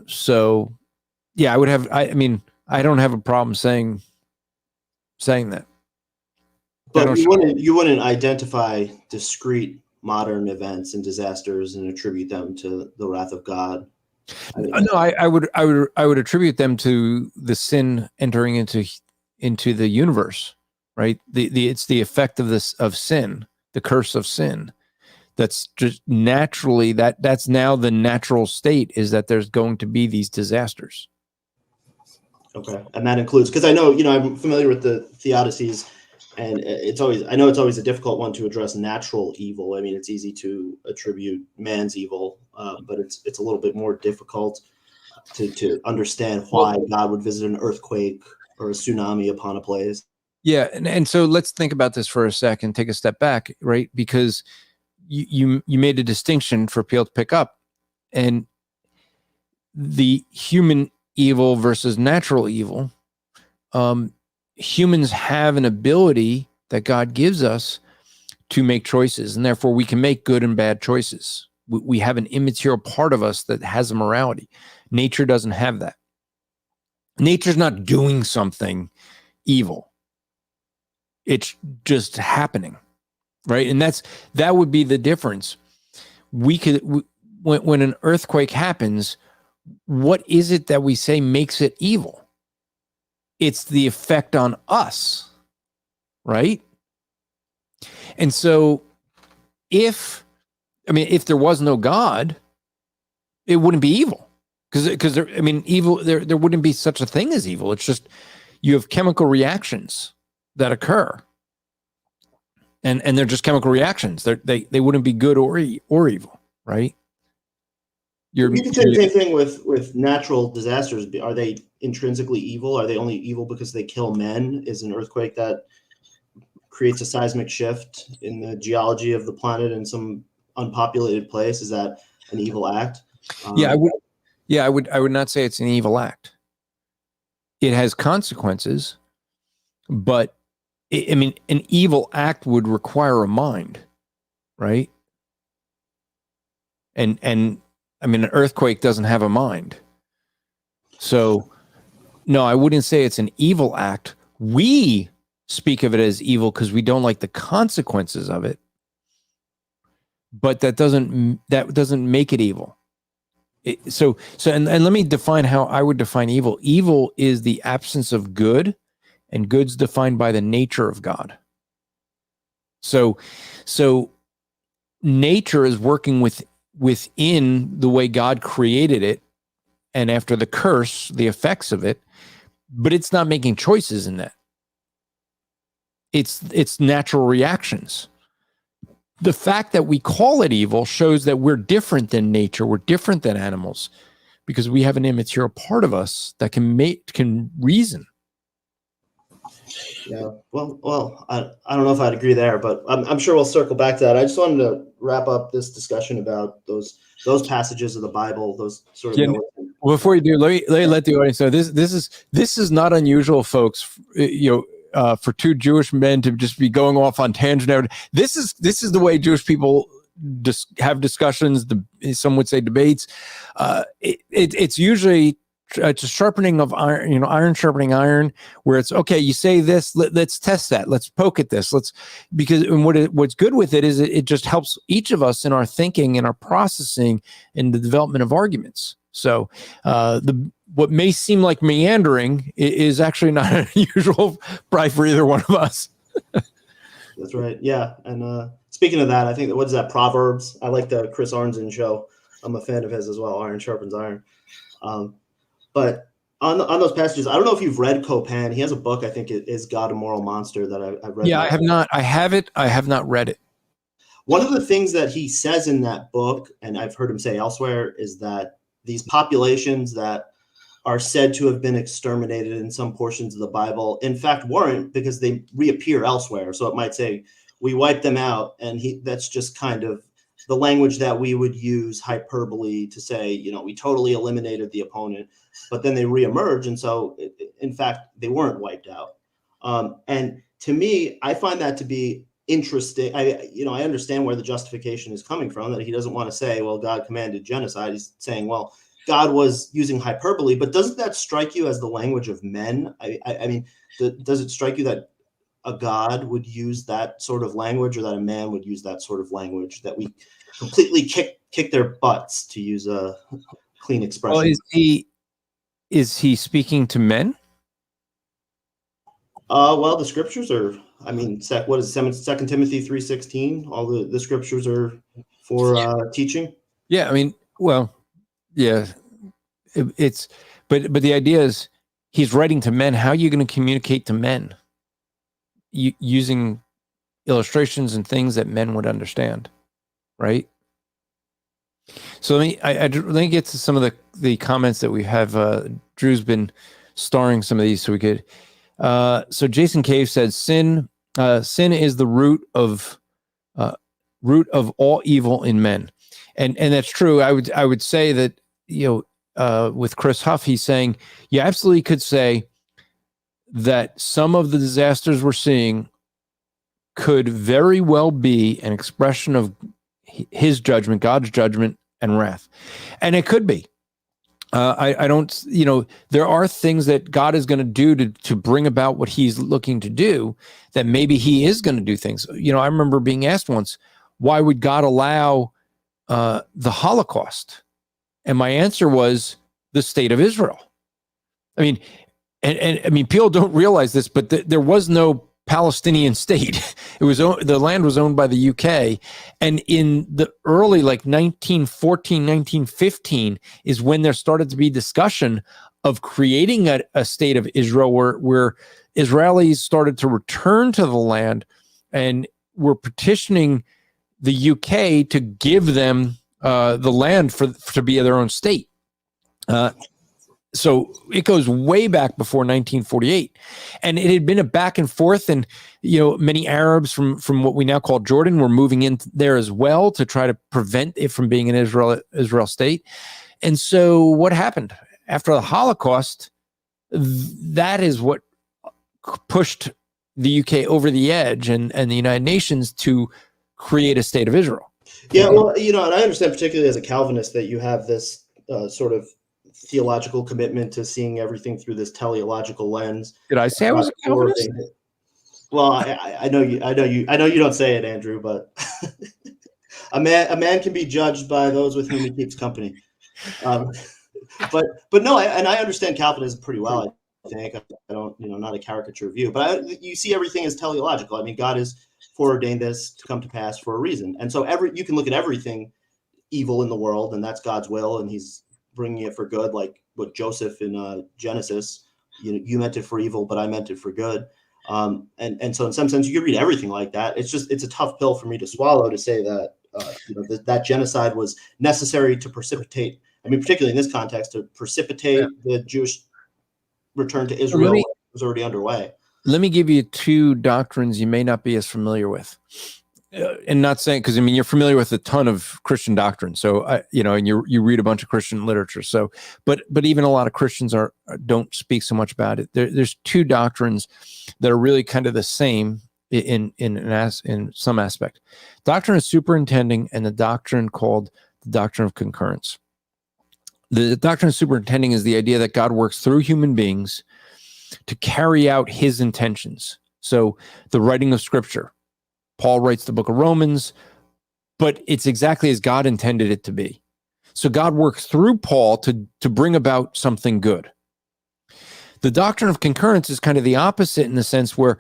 So yeah, I don't have a problem saying that. But you wouldn't identify discrete modern events and disasters and attribute them to the wrath of God. I would attribute them to the sin entering into the universe, right? It's the effect of sin, the curse of sin. That's just naturally that's now the natural state, is that there's going to be these disasters. Okay, and that includes, because I know I'm familiar with the theodicies, and it's always a difficult one to address natural evil. I mean, it's easy to attribute man's evil, but it's a little bit more difficult to understand why God would visit an earthquake or a tsunami upon a place. Yeah, and so let's think about this for a second. Take a step back, right? Because you made a distinction for people to pick up, and the human evil versus natural evil. Humans have an ability that God gives us to make choices, and therefore we can make good and bad choices. We have an immaterial part of us that has a morality. Nature doesn't have that. Nature's not doing something evil. It's just happening, right? And that would be the difference. When an earthquake happens, what is it that we say makes it evil? It's the effect on us, right? And so if there was no God, it wouldn't be evil. Because evil, there wouldn't be such a thing as evil. It's just you have chemical reactions that occur. And they're just chemical reactions. They wouldn't be good or evil, right? You can say the same thing with natural disasters. Are they intrinsically evil? Are they only evil because they kill men? Is an earthquake that creates a seismic shift in the geology of the planet in some unpopulated place, is that an evil act? I would not say it's an evil act. It has consequences, but an evil act would require a mind, right? And an earthquake doesn't have a mind. So, no, I wouldn't say it's an evil act. We speak of it as evil because we don't like the consequences of it. But that doesn't make it evil. So let me define how I would define evil. Evil is the absence of good, and good's defined by the nature of God. So nature is working within the way God created it, and after the curse, the effects of it, but it's not making choices in that. It's natural reactions. The fact that we call it evil shows that we're different than nature. We're different than animals because we have an immaterial part of us that can reason. Yeah. Well, I don't know if I'd agree there, but I'm sure we'll circle back to that. I just wanted to wrap up this discussion about those passages of the Bible, those sort of. Yeah, before you do, let me let the audience know this is not unusual, folks. For two Jewish men to just be going off on tangent. This is the way Jewish people have discussions. Some would say debates. It's usually it's a sharpening of iron, iron sharpening iron, where it's okay. You say this, let's test that. Let's poke at this. Because what's good with it is it just helps each of us in our thinking and our processing and the development of arguments. So what may seem like meandering is actually not unusual, probably for either one of us. That's right. Yeah. And speaking of that, I think what is that, Proverbs? I like the Chris Arnzen show. I'm a fan of his as well. Iron sharpens iron. But on those passages, I don't know if you've read Copan. He has a book, I think it is God, a Moral Monster, that I've read. Yeah, I have not. I have it. I have not read it. One of the things that he says in that book, and I've heard him say elsewhere, is that these populations that are said to have been exterminated in some portions of the Bible, in fact, weren't, because they reappear elsewhere. So it might say, we wiped them out, and that's just kind of the language that we would use, hyperbole, to say, we totally eliminated the opponent, but then they reemerge. And so, in fact, they weren't wiped out. And to me, I find that to be interesting. I understand where the justification is coming from, that he doesn't want to say, well, God commanded genocide. He's saying, well, God was using hyperbole, but doesn't that strike you as the language of men? I mean, does it strike you that a God would use that sort of language, or that a man would use that sort of language, that we completely kick their butts, to use a clean expression? Well, is he speaking to men? Well, the scriptures are, what is it, 2 Timothy 3:16? All the scriptures are for teaching. Yeah, yeah, but the idea is he's writing to men. How are you going to communicate to men? Using illustrations and things that men would understand, right? So let me get to some of the comments that we have. Drew's been starring some of these, so we could. So Jason Cave said, "Sin is the root of all evil in men," and that's true. I would say that with Chris Huff, he's saying you absolutely could say that some of the disasters we're seeing could very well be an expression of his judgment, God's judgment and wrath. And it could be. I don't, there are things that God is going to do to bring about what he's looking to do, that maybe he is going to do things. I remember being asked once, why would God allow the Holocaust? And my answer was the state of Israel. And people don't realize this, but there was no Palestinian state. The land was owned by the UK. And in the early, 1914, 1915 is when there started to be discussion of creating a state of Israel where Israelis started to return to the land and were petitioning the UK to give them the land to be their own state. So it goes way back before 1948, and it had been a back and forth. And many Arabs from what we now call Jordan were moving in there as well to try to prevent it from being an Israel state. And so what happened after the Holocaust? That is what pushed the UK over the edge and the United Nations to create a state of Israel. Yeah, well, and I understand, particularly as a Calvinist, that you have this sort of theological commitment to seeing everything through this teleological lens. Did I say I was a Calvinist? Well, I know you don't say it, Andrew, but a man can be judged by those with whom he keeps company. But no, I understand Calvinism pretty well. I think I don't, not a caricature view, but you see everything as teleological. God has foreordained this to come to pass for a reason, and so you can look at everything evil in the world, and that's God's will, and He's bringing it for good, like what Joseph in Genesis, you meant it for evil, but I meant it for good. And so in some sense, you can read everything like that. It's a tough pill for me to swallow to say that that genocide was necessary to precipitate. I mean, particularly in this context, to precipitate the Jewish return to Israel was already underway. Let me give you two doctrines you may not be as familiar with. And not saying, because I mean, you're familiar with a ton of Christian doctrine. So, and you read a bunch of Christian literature. So, but even a lot of Christians don't speak so much about it. There's two doctrines that are really kind of the same in some aspect. Doctrine of superintending and the doctrine called the doctrine of concurrence. The doctrine of superintending is the idea that God works through human beings to carry out his intentions. So the writing of scripture, Paul writes the book of Romans, but it's exactly as God intended it to be. So God works through Paul to bring about something good. The doctrine of concurrence is kind of the opposite in the sense where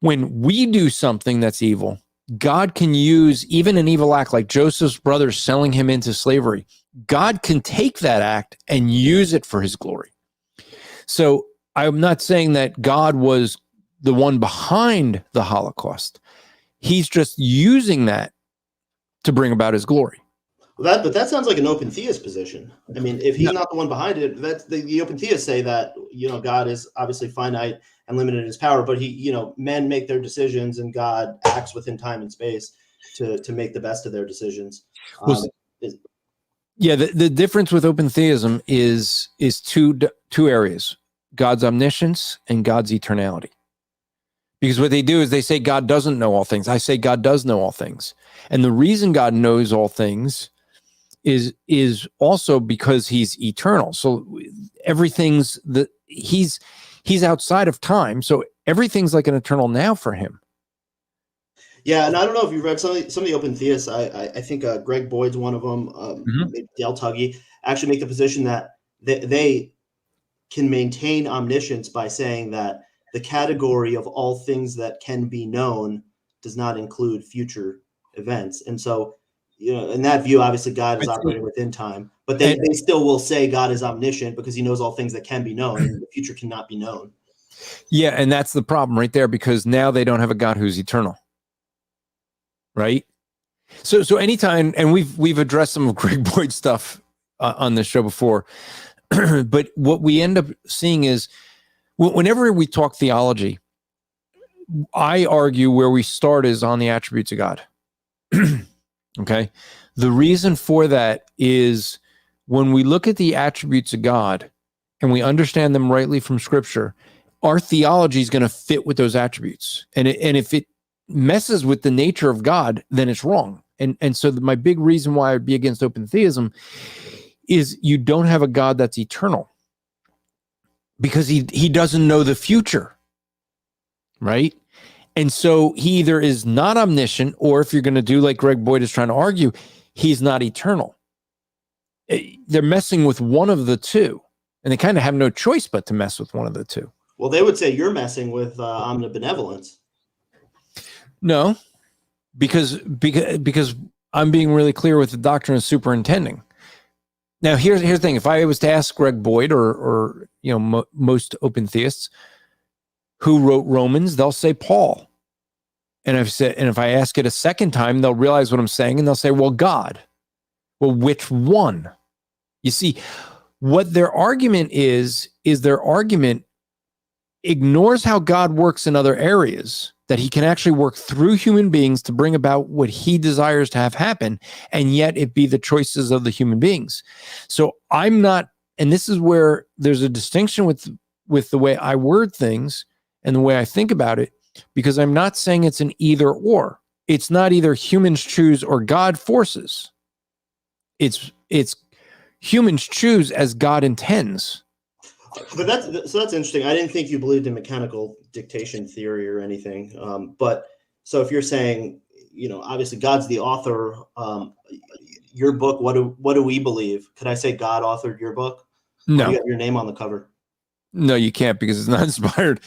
when we do something that's evil, God can use even an evil act like Joseph's brothers selling him into slavery. God can take that act and use it for his glory. So I'm not saying that God was the one behind the Holocaust. He's just using that to bring about his glory. But that sounds like an open theist position. I mean, if he's not the one behind it, that's the open theists say that, God is obviously finite and limited in his power, but men make their decisions and God acts within time and space to make the best of their decisions. The difference with open theism is two areas: God's omniscience and God's eternality. Because what they do is they say God doesn't know all things. I say God does know all things. And the reason God knows all things is also because he's eternal. So everything's he's outside of time. So everything's like an eternal now for him. Yeah, and I don't know if you've read some of the open theists. I think Greg Boyd's one of them. Dale Tuggy actually make the position that they can maintain omniscience by saying that the category of all things that can be known does not include future events. And so, in that view, obviously God is operating within time, but they still will say God is omniscient because he knows all things that can be known and the future cannot be known. Yeah, and that's the problem right there, because now they don't have a God who's eternal. Right? So anytime, and we've addressed some of Greg Boyd's stuff on this show before, but what we end up seeing is whenever we talk theology, I argue where we start is on the attributes of God. Okay? The reason for that is when we look at the attributes of God and we understand them rightly from Scripture, our theology is going to fit with those attributes. And if it messes with the nature of God, then it's wrong. And so my big reason why I'd be against open theism is you don't have a God that's eternal, because he doesn't know the future, right? And so he either is not omniscient, or if you're going to do like Greg Boyd is trying to argue, he's not eternal. They're messing with one of the two, and they kind of have no choice but to mess with one of the two. Well, they would say you're messing with omnibenevolence. No, because I'm being really clear with the doctrine of superintending. Now, here's the thing: if I was to ask Greg Boyd or most open theists who wrote Romans, they'll say Paul. And if I ask it a second time, they'll realize what I'm saying, and they'll say, well, God. Well, which one? You see, what their argument is their argument ignores how God works in other areas, that he can actually work through human beings to bring about what he desires to have happen, and yet it be the choices of the human beings. So I'm not, and this is where there's a distinction with the way I word things and the way I think about it, because I'm not saying it's an either or. It's not either humans choose or God forces. It's humans choose as God intends. But that's interesting. I didn't think you believed in mechanical dictation theory or anything. But so if you're saying, obviously God's the author, your book, what do we believe? Could I say God authored your book? No. You got your name on the cover. No, you can't, because it's not inspired.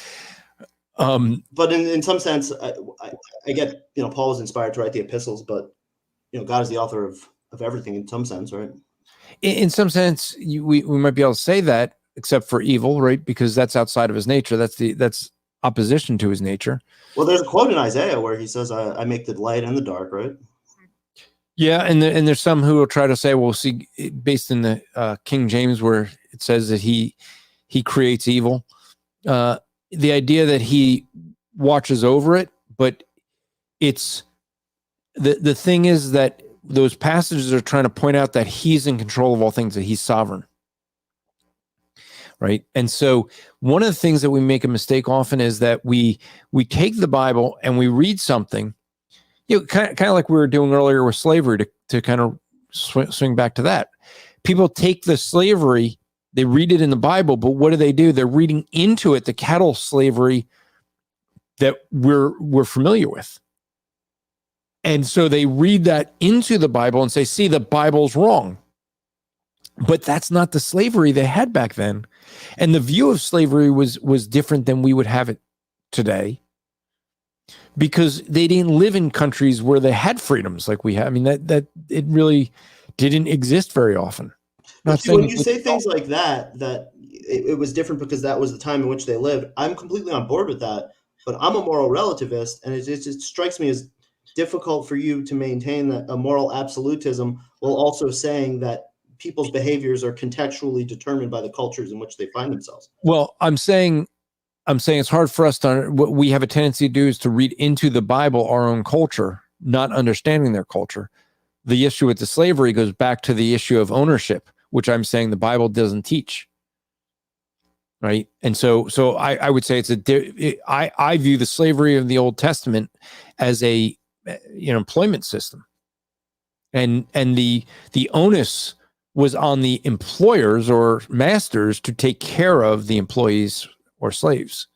But in some sense, I get, Paul was inspired to write the epistles, but, God is the author of everything in some sense, right? In some sense, we might be able to say that, except for evil, right? Because that's outside of his nature. That's opposition to his nature. Well, there's a quote in Isaiah where he says, I make the light and the dark, right? Yeah, and there's some who will try to say, well, see, based in the King James, where it says that he creates evil, the idea that he watches over it, but it's the thing is that those passages are trying to point out that he's in control of all things, that he's sovereign, right? And so one of the things that we make a mistake often is that we take the Bible and we read something, kind of like we were doing earlier with slavery, to kind of swing back to that. People take the slavery, they read it in the Bible, but what do? They're reading into it the cattle slavery that we're familiar with. And so they read that into the Bible and say, see, the Bible's wrong. But that's not the slavery they had back then. And the view of slavery was different than we would have it today, because they didn't live in countries where they had freedoms like we have. I mean, that it really didn't exist very often. When you say things like that it was different because that was the time in which they lived, I'm completely on board with that. But I'm a moral relativist, and it just strikes me as difficult for you to maintain that a moral absolutism while also saying that people's behaviors are contextually determined by the cultures in which they find themselves. Well, I'm saying it's hard for us to, what we have a tendency to do is to read into the Bible our own culture, not understanding their culture. The issue with the slavery goes back to the issue of ownership, which I'm saying the Bible doesn't teach. Right. And so I would say I view the slavery of the Old Testament as a employment system, and the onus was on the employers or masters to take care of the employees or slaves.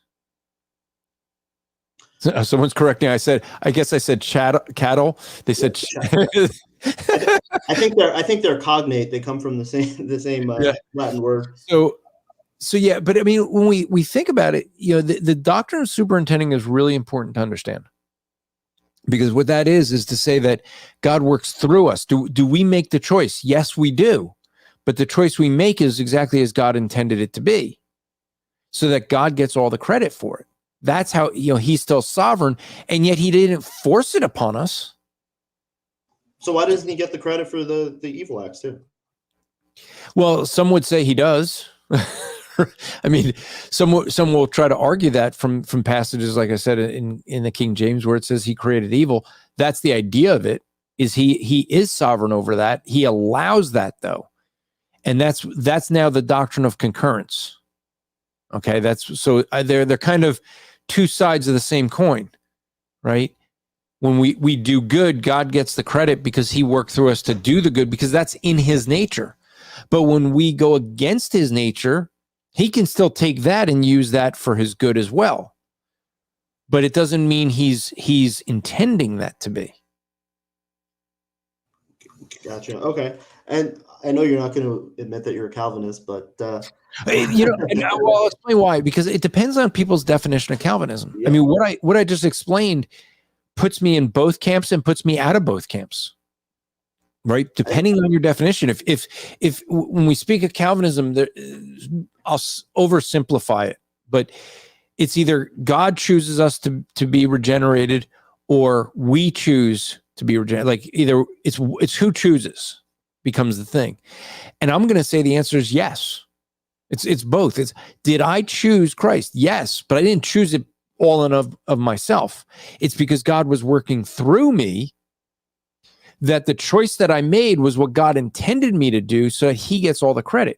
Someone's correcting. I guess I said cattle. They said. I think they're cognate. They come from the same Latin word. So yeah, but I mean, when we think about it, the doctrine of superintending is really important to understand, because what that is to say that God works through us. Do we make the choice? Yes, we do, but the choice we make is exactly as God intended it to be, so that God gets all the credit for it. That's how he's still sovereign, and yet he didn't force it upon us. So why doesn't he get the credit for the evil acts too? Well, some would say he does. I mean, some will try to argue that from passages, like I said, in the King James, where it says he created evil. That's the idea of it, is he is sovereign over that. He allows that, though. And that's now the doctrine of concurrence. Okay, they're kind of two sides of the same coin, right? When we do good, God gets the credit because he worked through us to do the good, because that's in his nature. But when we go against his nature, he can still take that and use that for his good as well. But it doesn't mean he's intending that to be. Gotcha. Okay. And I know you're not going to admit that you're a Calvinist, but I'll explain why. Because it depends on people's definition of Calvinism. Yeah. I mean, what I just explained puts me in both camps and puts me out of both camps. Right, depending on your definition. If when we speak of Calvinism, I'll oversimplify it, but it's either God chooses us to be regenerated, or we choose to be regenerated. Like either it's who chooses becomes the thing. And I'm going to say the answer is yes. It's both. Did I choose Christ? Yes, but I didn't choose it all in of myself. It's because God was working through me, that the choice that I made was what God intended me to do, so that he gets all the credit.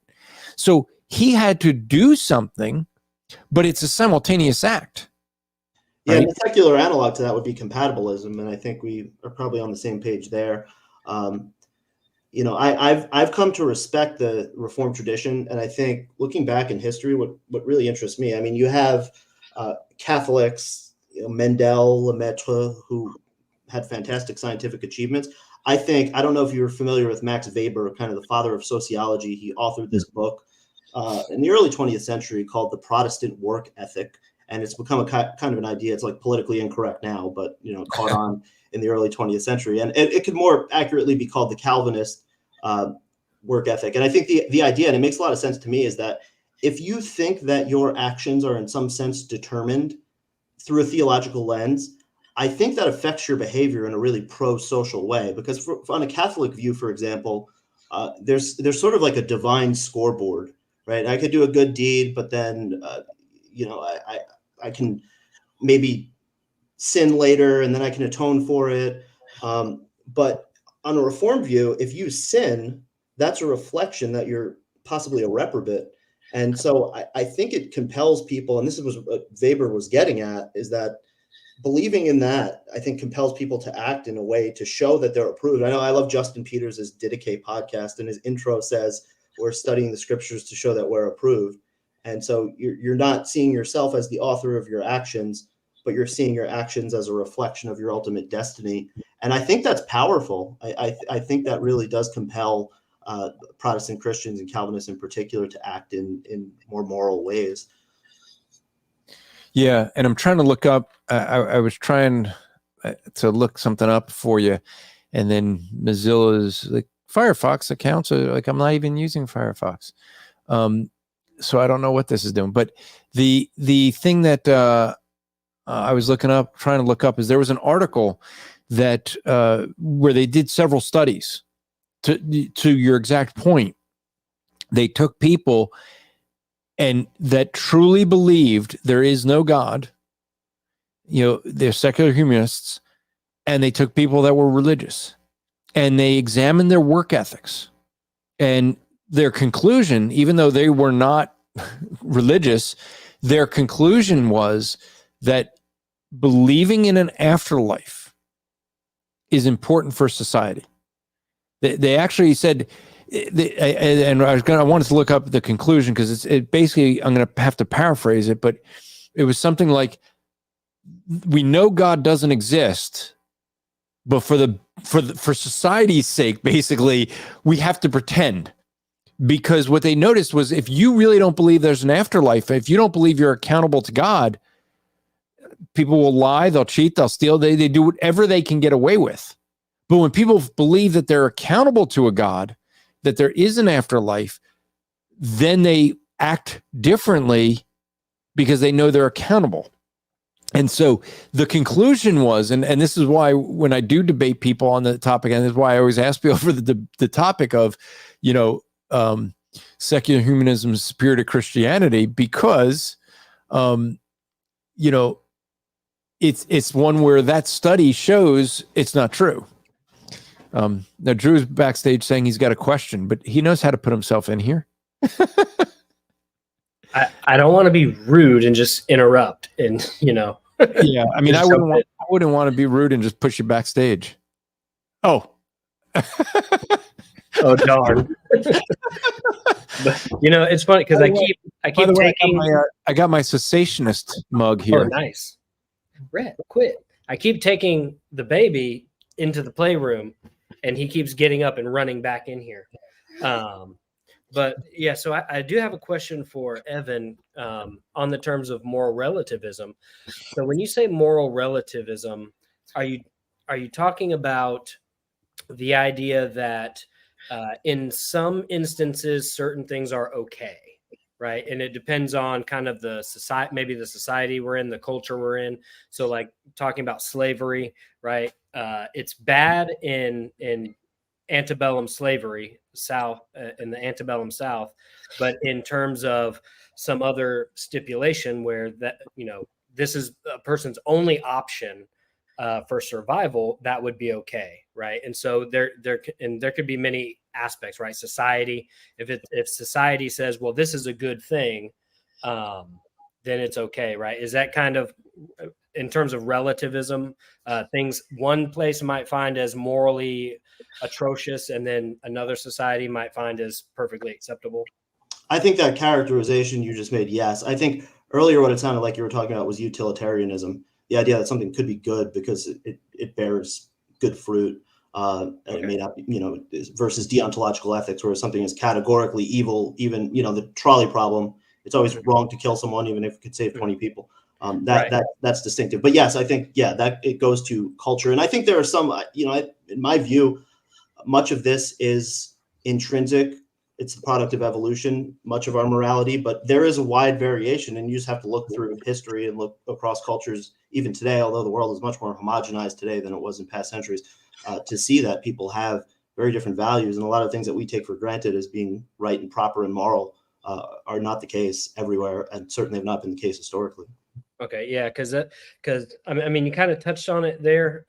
So he had to do something, but it's a simultaneous act. Yeah, right? The secular analog to that would be compatibilism, and I think we are probably on the same page there. I've come to respect the Reformed tradition, and I think looking back in history, what really interests me, I mean, you have Catholics, Mendel, Lemaitre, who had fantastic scientific achievements. I don't know if you're familiar with Max Weber, kind of the father of sociology. He authored this book in the early 20th century called The Protestant Work Ethic. And it's become a kind of an idea. It's like politically incorrect now, but caught on in the early 20th century. And it could more accurately be called the Calvinist work ethic. And I think the idea, and it makes a lot of sense to me, is that if you think that your actions are in some sense determined through a theological lens, I think that affects your behavior in a really pro-social way. Because on a Catholic view, for example, there's sort of like a divine scoreboard, right? I could do a good deed, but then I can maybe sin later, and then I can atone for it. But on a Reformed view, if you sin, that's a reflection that you're possibly a reprobate. And so I think it compels people, and this is what Weber was getting at, is that believing in that, I think, compels people to act in a way to show that they're approved. I know I love Justin Peters' Didache podcast, and his intro says, we're studying the scriptures to show that we're approved. And so you're not seeing yourself as the author of your actions, but you're seeing your actions as a reflection of your ultimate destiny. And I think that's powerful. I think that really does compel Protestant Christians and Calvinists in particular to act in more moral ways. Yeah, and I'm trying to look up. I was trying to look something up for you, and then Mozilla's like Firefox accounts are like, I'm not even using Firefox, so I don't know what this is doing. But the thing that I was trying to look up, is there was an article that where they did several studies. To your exact point, they took people and that truly believed there is no God, they're secular humanists, and they took people that were religious, and they examined their work ethics, and their conclusion, even though they were not religious, their conclusion was that believing in an afterlife is important for society. They actually said, and I wanted to look up the conclusion because it basically, I'm going to have to paraphrase it, but it was something like, we know God doesn't exist, but for society's sake, basically, we have to pretend. Because what they noticed was, if you really don't believe there's an afterlife, if you don't believe you're accountable to God, people will lie, they'll cheat, they'll steal, they do whatever they can get away with. But when people believe that they're accountable to a God, that there is an afterlife, then they act differently because they know they're accountable. And so the conclusion was, and this is why when I do debate people on the topic, and this is why I always ask people for the topic of, secular humanism is superior to Christianity, because, it's one where that study shows it's not true. Now Drew's backstage saying he's got a question, but he knows how to put himself in here. I don't want to be rude and just interrupt, and Yeah, I mean, I wouldn't want to be rude and just push you backstage. Oh. Oh darn! But it's funny because I keep taking. I got my cessationist mug here. Oh, nice. Red, quit! I keep taking the baby into the playroom, and he keeps getting up and running back in here. But yeah, so I do have a question for Evan on the terms of moral relativism. So when you say moral relativism, are you talking about the idea that in some instances certain things are okay, right? And it depends on kind of the society, maybe the society we're in, the culture we're in. So like talking about slavery, right? It's bad in antebellum slavery, South, in the antebellum South, but in terms of some other stipulation where that, this is a person's only option for survival, that would be okay, right? And so there could be many aspects, right? Society, if society says, well, this is a good thing, then it's okay, right? Is that kind of, in terms of relativism, things one place might find as morally atrocious and then another society might find as perfectly acceptable? I think that characterization you just made, yes. I think earlier what it sounded like you were talking about was utilitarianism, the idea that something could be good because it bears good fruit. And it may not be, versus deontological ethics, where something is categorically evil. Even, the trolley problem, it's always wrong to kill someone, even if it could save 20 people. That's distinctive. But yes, I think, that it goes to culture. And I think there are some, in my view, much of this is intrinsic. It's the product of evolution, much of our morality, but there is a wide variation, and you just have to look through history and look across cultures, even today, although the world is much more homogenized today than it was in past centuries, to see that people have very different values, and a lot of things that we take for granted as being right and proper and moral are not the case everywhere, and certainly have not been the case historically. Okay, yeah, because I mean, you kind of touched on it there,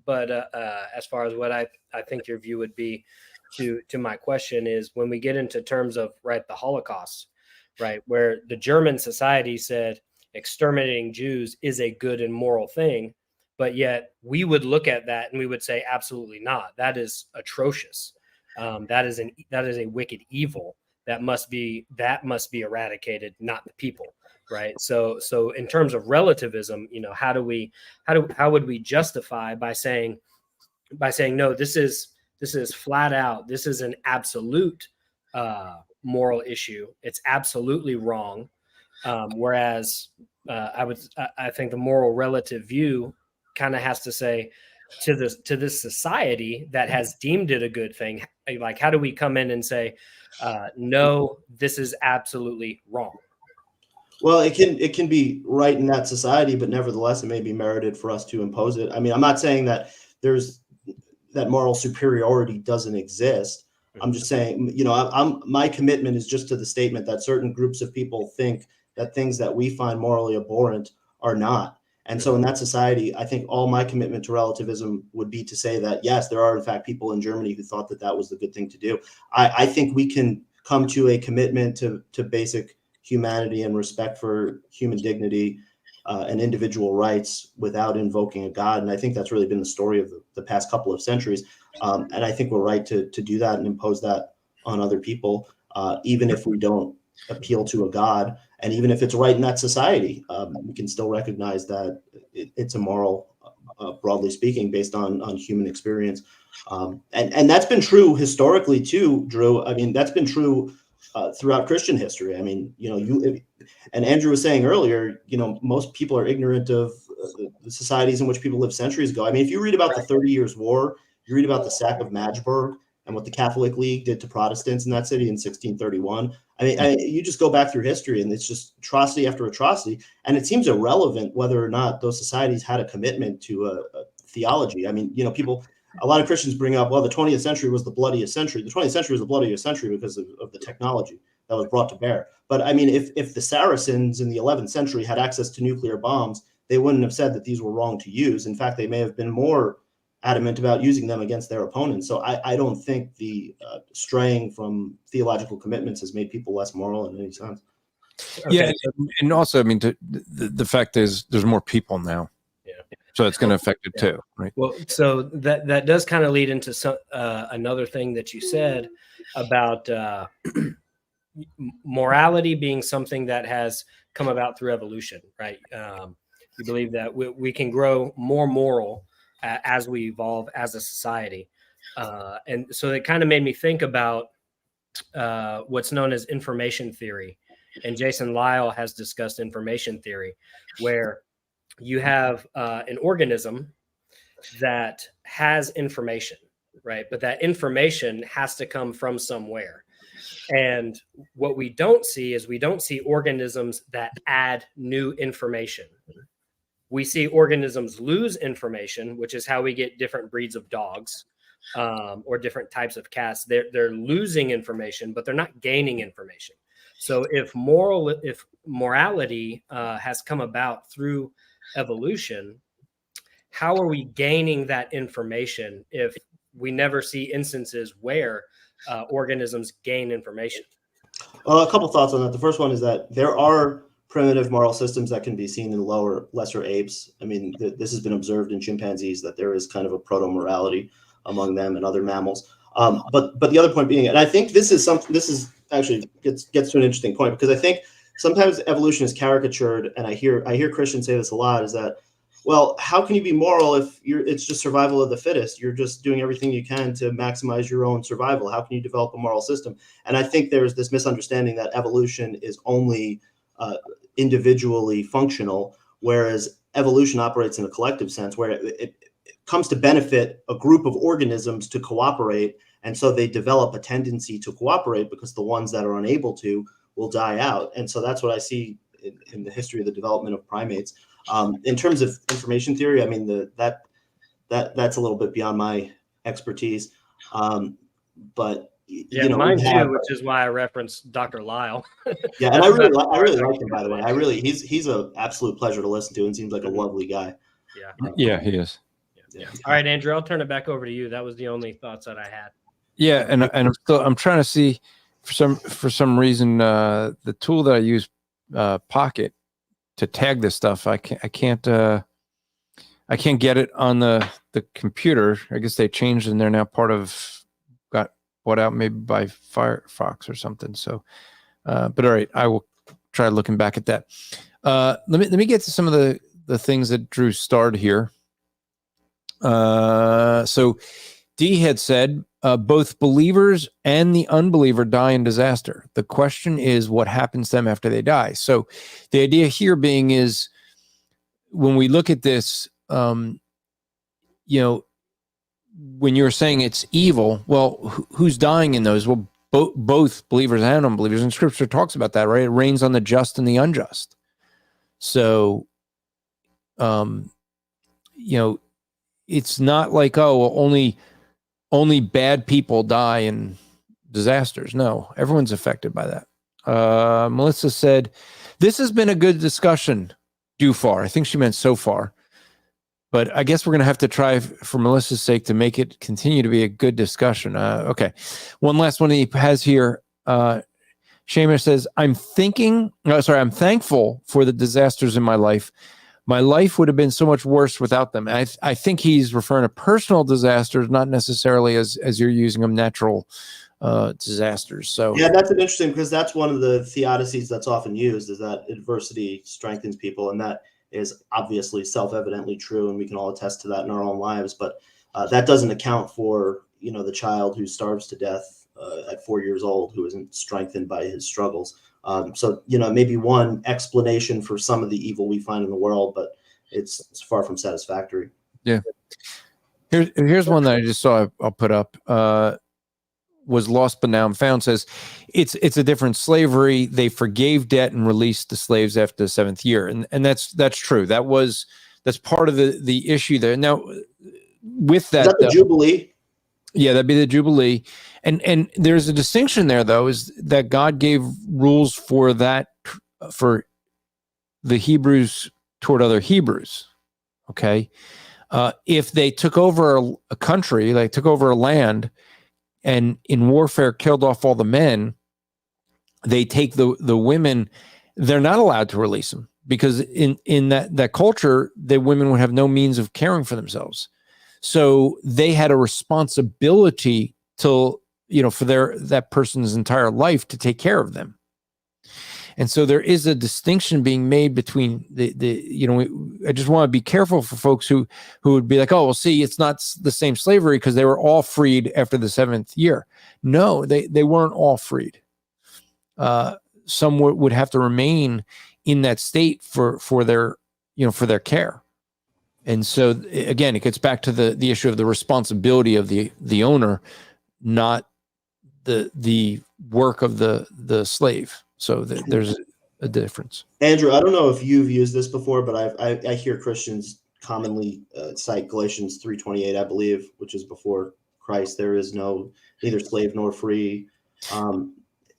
but as far as what I think your view would be to my question is, when we get into terms of, right, the Holocaust, right, where the German society said exterminating Jews is a good and moral thing, but yet we would look at that and we would say absolutely not. That is atrocious. That is a wicked evil that must be eradicated, not the people. Right. So in terms of relativism, how would we justify by saying no, this is flat out, this is an absolute moral issue. It's absolutely wrong. Whereas I think the moral relative view kind of has to say to this society that has deemed it a good thing, like, how do we come in and say, no, this is absolutely wrong? Well, it can be right in that society, but nevertheless, it may be merited for us to impose it. I mean, I'm not saying that that moral superiority doesn't exist. I'm just saying, my commitment is just to the statement that certain groups of people think that things that we find morally abhorrent are not. And so in that society, I think all my commitment to relativism would be to say that, yes, there are in fact people in Germany who thought that that was the good thing to do. I think we can come to a commitment to basic humanity and respect for human dignity and individual rights without invoking a God. And I think that's really been the story of the past couple of centuries. And I think we're right to do that and impose that on other people, even if we don't appeal to a God. And even if it's right in that society, we can still recognize that it's immoral, broadly speaking, based on human experience. And that's been true historically too, Drew. I mean, that's been true throughout Christian history. I mean, and Andrew was saying earlier, most people are ignorant of the societies in which people lived centuries ago. I mean, if you read about the 30 Years' War, you read about the sack of Magdeburg and what the Catholic League did to Protestants in that city in 1631. I mean, you just go back through history and it's just atrocity after atrocity. And it seems irrelevant whether or not those societies had a commitment to a theology. I mean, a lot of Christians bring up, well, the 20th century was the bloodiest century. The 20th century was the bloodiest century because of the technology that was brought to bear. But I mean, if the Saracens in the 11th century had access to nuclear bombs, they wouldn't have said that these were wrong to use. In fact, they may have been more adamant about using them against their opponents. So I don't think the straying from theological commitments has made people less moral in any sense. Okay. Yeah, and also, I mean, the fact is, there's more people now. So it's going to affect it too, right? Well, so that does kind of lead into another thing that you said about morality being something that has come about through evolution, right? You believe that we can grow more moral as we evolve as a society. And so it kind of made me think about what's known as information theory. And Jason Lyle has discussed information theory, where you have an organism that has information, right? But that information has to come from somewhere. And what we don't see is we don't see organisms that add new information. We see organisms lose information, which is how we get different breeds of dogs or different types of cats. They're losing information, but they're not gaining information. So if morality has come about through evolution, how are we gaining that information if we never see instances where organisms gain information? A couple thoughts on that. The first one is that there are primitive moral systems that can be seen in lesser apes. I mean, this has been observed in chimpanzees, that there is kind of a proto-morality among them and other mammals. But the other point being, and I think this is actually gets to an interesting point, because I think sometimes evolution is caricatured, and I hear Christians say this a lot, is that, well, how can you be moral if it's just survival of the fittest? You're just doing everything you can to maximize your own survival. How can you develop a moral system? And I think there's this misunderstanding that evolution is only individually functional, whereas evolution operates in a collective sense, where it comes to benefit a group of organisms to cooperate And so they develop a tendency to cooperate because the ones that are unable to will die out. And so that's what I see in the history of the development of primates. In terms of information theory, I mean, that's a little bit beyond my expertise. But Yeah, mine too, which is why I referenced Dr. Lyle. Yeah, and I really like him, by the way. He's an absolute pleasure to listen to and seems like a lovely guy. Yeah, he is. Yeah. All right, Andrew, I'll turn it back over to you. That was the only thoughts that I had. Yeah, and I'm trying to see for some reason the tool that I use, Pocket, to tag this stuff. I can't get it on the computer. I guess they changed and they're now part of, got bought out maybe by Firefox or something. So, but all right, I will try looking back at that. Let me get to some of the things that Drew starred here. So D had said, both believers and the unbeliever die in disaster. The question is what happens to them after they die. So the idea here being is when we look at this, when you're saying it's evil, well, who's dying in those? Well, both believers and unbelievers. And Scripture talks about that, right? It rains on the just and the unjust. So, it's not like, oh, well, only bad people die in disasters. No, everyone's affected by that. Melissa said, this has been a good discussion due far. I think she meant so far. But I guess we're going to have to try, for Melissa's sake, to make it continue to be a good discussion. Okay. One last one he has here. Shamer says, I'm thankful for the disasters in my life. My life would have been so much worse without them. I think he's referring to personal disasters, not necessarily as you're using them, natural disasters. So yeah, that's interesting because that's one of the theodicies that's often used, is that adversity strengthens people, and that is obviously self-evidently true, and we can all attest to that in our own lives. But that doesn't account for the child who starves to death at 4 years old, who isn't strengthened by his struggles. So maybe one explanation for some of the evil we find in the world, but it's far from satisfactory. Yeah. Here's one that I just saw. I'll put up. Was lost but now found. Says it's a different slavery. They forgave debt and released the slaves after the 7th year, and that's true. That's part of the issue there. Now, with that, is that the Jubilee? Yeah, that'd be the Jubilee. And there's a distinction there, though, is that God gave rules for that, for the Hebrews toward other Hebrews. Okay. If they took over a country, they took over a land, and in warfare killed off all the men, they take the women, they're not allowed to release them, because in that culture, the women would have no means of caring for themselves. So they had a responsibility to, for that person's entire life to take care of them. And so there is a distinction being made between I just want to be careful for folks who would be like, oh, well, see, it's not the same slavery because they were all freed after the 7th year. No, they weren't all freed. Some would have to remain in that state for their care. And so again, it gets back to the issue of the responsibility of the owner, not the work of the slave. So there's a difference. Andrew, I don't know if you've used this before, but I hear Christians commonly cite Galatians 3:28, I believe, which is before Christ. There is neither slave nor free. And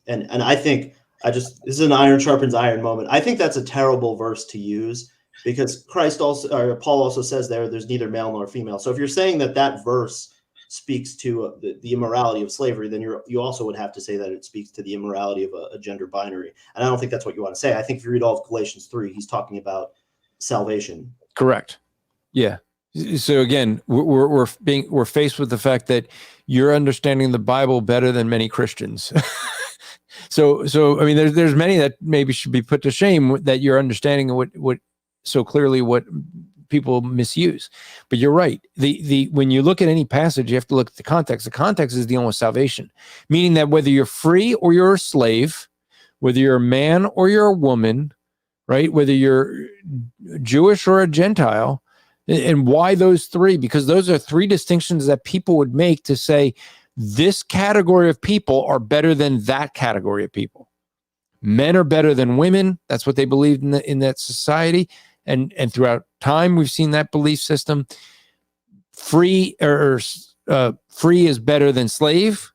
I think this is an iron sharpens iron moment. I think that's a terrible verse to use, because Paul also says there's neither male nor female. So if you're saying that verse speaks to the immorality of slavery, then you also would have to say that it speaks to the immorality of a gender binary. And I don't think that's what you want to say. I think if you read all of Galatians 3, he's talking about salvation. Correct. Yeah. So again, we're faced with the fact that you're understanding the Bible better than many Christians. So I mean, there's many that maybe should be put to shame that you're understanding what so clearly what people misuse. But you're right. When you look at any passage, you have to look at the context. The context is dealing with salvation, meaning that whether you're free or you're a slave, whether you're a man or you're a woman, right? Whether you're Jewish or a Gentile, and why those three? Because those are three distinctions that people would make to say this category of people are better than that category of people. Men are better than women. That's what they believed in that society. And throughout time, we've seen that belief system. Free is better than slave.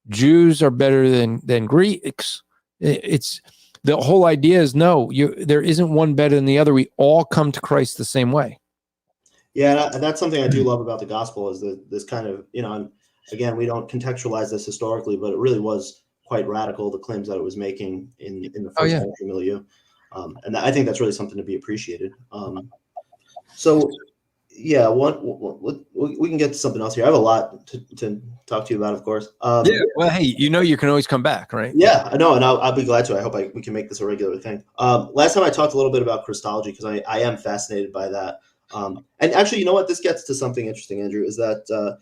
Jews are better than Greeks. It's the whole idea is there isn't one better than the other. We all come to Christ the same way. Yeah, and that's something I do love about the gospel is this kind of, again, we don't contextualize this historically, but it really was quite radical, the claims that it was making in the first century milieu. And I think that's really something to be appreciated. So, yeah, we can get to something else here. I have a lot to talk to you about, of course. Well, hey, you can always come back, right? Yeah, I know, and I'll be glad to. I hope we can make this a regular thing. Last time I talked a little bit about Christology because I am fascinated by that. And actually, you know what? This gets to something interesting, Andrew, is that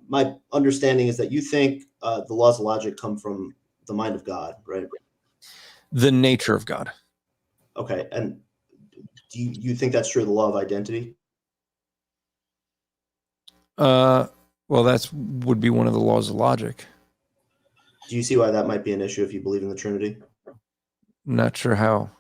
my understanding is that you think the laws of logic come from the mind of God, right? The nature of God. Okay, and do you think that's true of the law of identity? Well, that's would be one of the laws of logic. Do you see why that might be an issue if you believe in the Trinity? Not sure how.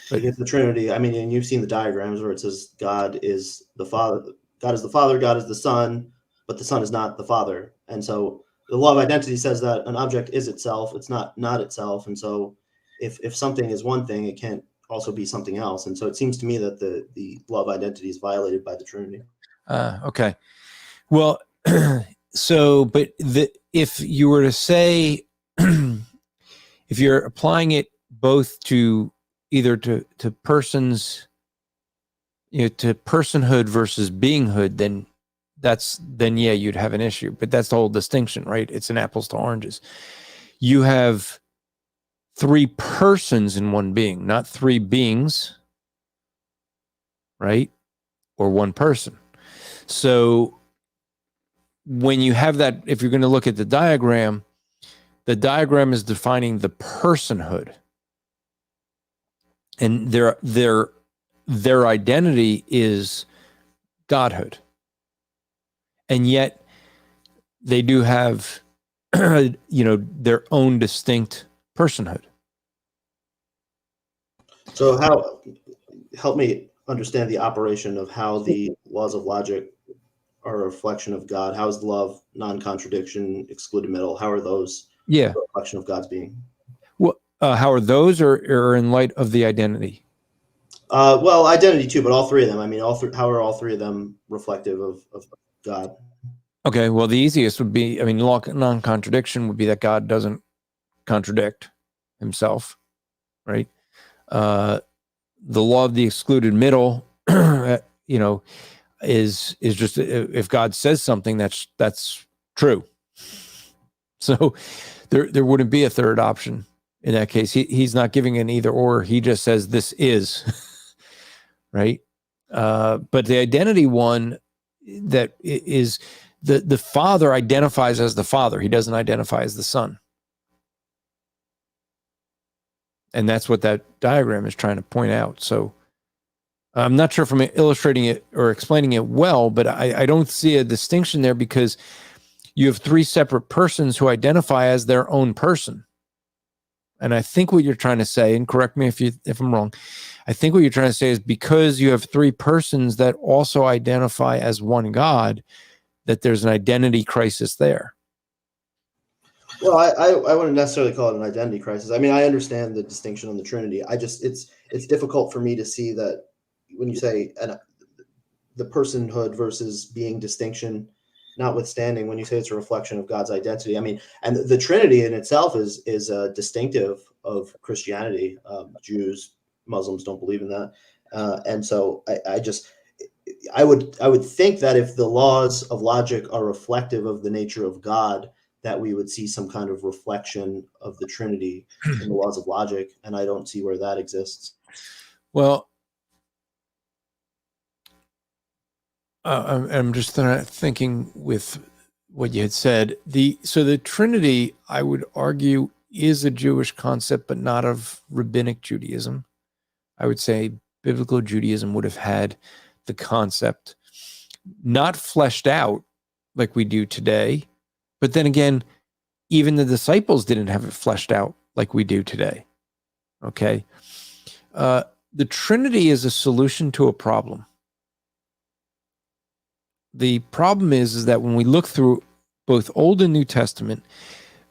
Because the Trinity, I mean, and you've seen the diagrams where it says God is the Father, God is the Son, but the Son is not the Father. And so the law of identity says that an object is itself, it's not itself. And so if something is one thing, it can't also be something else. And so it seems to me that the law of identity is violated by the Trinity. Okay. Well, if you were to say, if you're applying it both to either to persons, to personhood versus beinghood, then yeah, you'd have an issue. But that's the whole distinction, right? It's an apples to oranges. You have three persons in one being, not three beings, right? Or one person. So when you have that, if you're going to look at the diagram is defining the personhood. And their identity is Godhood. And yet they do have, their own distinct personhood. So help me understand the operation of how the laws of logic are a reflection of God. How is love, non-contradiction, excluded middle? How are those a reflection of God's being? Well, how are those or in light of the identity? Well, identity too, but all three of them. I mean, how are all three of them reflective of God? Okay, well, the easiest would be, non-contradiction would be that God doesn't contradict himself, right? The law of the excluded middle, is just if God says something, that's true. So there wouldn't be a third option in that case. He's not giving an either or. He just says this is, right? But the identity one, that is the Father identifies as the Father. He doesn't identify as the Son. And that's what that diagram is trying to point out. So I'm not sure if I'm illustrating it or explaining it well, but I don't see a distinction there because you have three separate persons who identify as their own person. And I think what you're trying to say, and correct me if I'm wrong, I think what you're trying to say is because you have three persons that also identify as one God, that there's an identity crisis there. Well, I wouldn't necessarily call it an identity crisis. I mean, I understand the distinction on the Trinity. It's difficult for me to see that when you say the personhood versus being distinction, notwithstanding, when you say it's a reflection of God's identity. I mean, and the Trinity in itself is distinctive of Christianity. Jews, Muslims don't believe in that, and so I would think that if the laws of logic are reflective of the nature of God, that we would see some kind of reflection of the Trinity in the laws of logic, and I don't see where that exists. Well, I'm just thinking with what you had said. So the Trinity, I would argue, is a Jewish concept, but not of rabbinic Judaism. I would say biblical Judaism would have had the concept not fleshed out like we do today, But then again, even the disciples didn't have it fleshed out like we do today. Okay. The Trinity is a solution to a problem. The problem is that when we look through both Old and New Testament,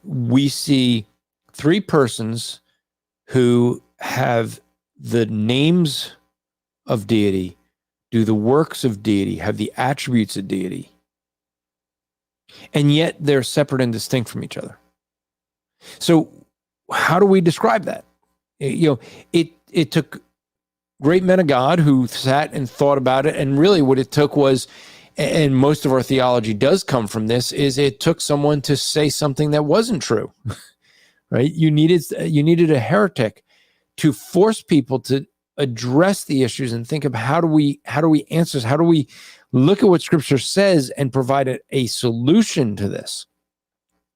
we see three persons who have the names of deity, do the works of deity, have the attributes of deity, and yet they're separate and distinct from each other. So how do we describe that? It took great men of God who sat and thought about it, and really what it took was, and most of our theology does come from this, is it took someone to say something that wasn't true, right? You needed a heretic to force people to address the issues and think of how do we answer this? How do we look at what Scripture says and provide a solution to this?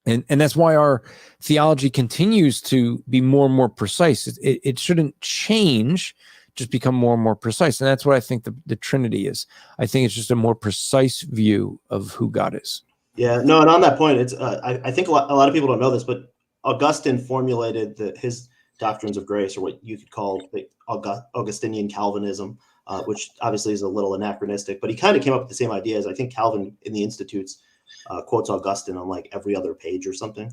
And that's why our theology continues to be more and more precise. It shouldn't change, just become more and more precise. And that's what I think the Trinity is. I think it's just a more precise view of who God is. Yeah, no, and on that point, it's I think a lot of people don't know this, but Augustine formulated his doctrines of grace, or what you could call the Augustinian Calvinism, which obviously is a little anachronistic, but he kind of came up with the same ideas. I think Calvin in the Institutes quotes Augustine on like every other page or something.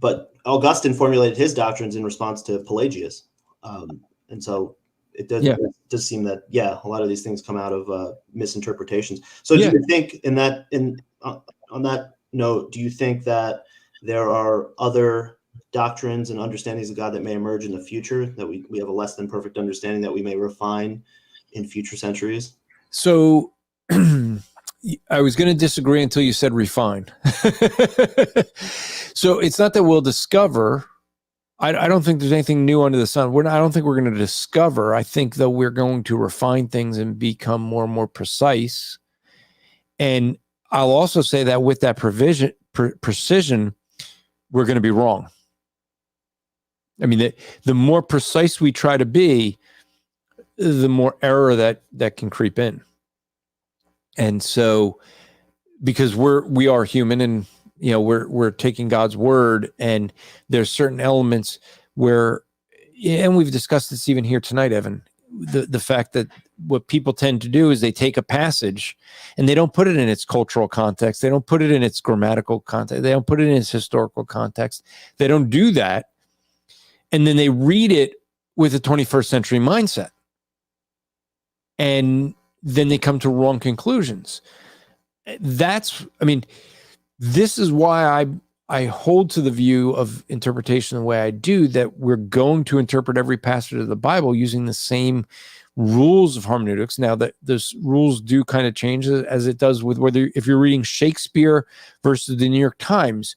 But Augustine formulated his doctrines in response to Pelagius. And so it does seem that, a lot of these things come out of misinterpretations. So do you think on that note, do you think that there are other doctrines and understandings of God that may emerge in the future, that we have a less than perfect understanding that we may refine in future centuries? So I was going to disagree until you said refine. So it's not that we'll discover. I don't think there's anything new under the sun. I don't think we're going to discover. I think that we're going to refine things and become more and more precise. And I'll also say that with that precision, we're going to be wrong. I mean, the more precise we try to be, the more error that can creep in. And so, because we are human, and we're taking God's word, and there's certain elements where, and we've discussed this even here tonight, Evan, the fact that what people tend to do is they take a passage and they don't put it in its cultural context. They don't put it in its grammatical context. They don't put it in its historical context. They don't do that. And then they read it with a 21st century mindset. And then they come to wrong conclusions. This is why I hold to the view of interpretation the way I do, that we're going to interpret every passage of the Bible using the same rules of hermeneutics. Now, that those rules do kind of change as it does with if you're reading Shakespeare versus the New York Times,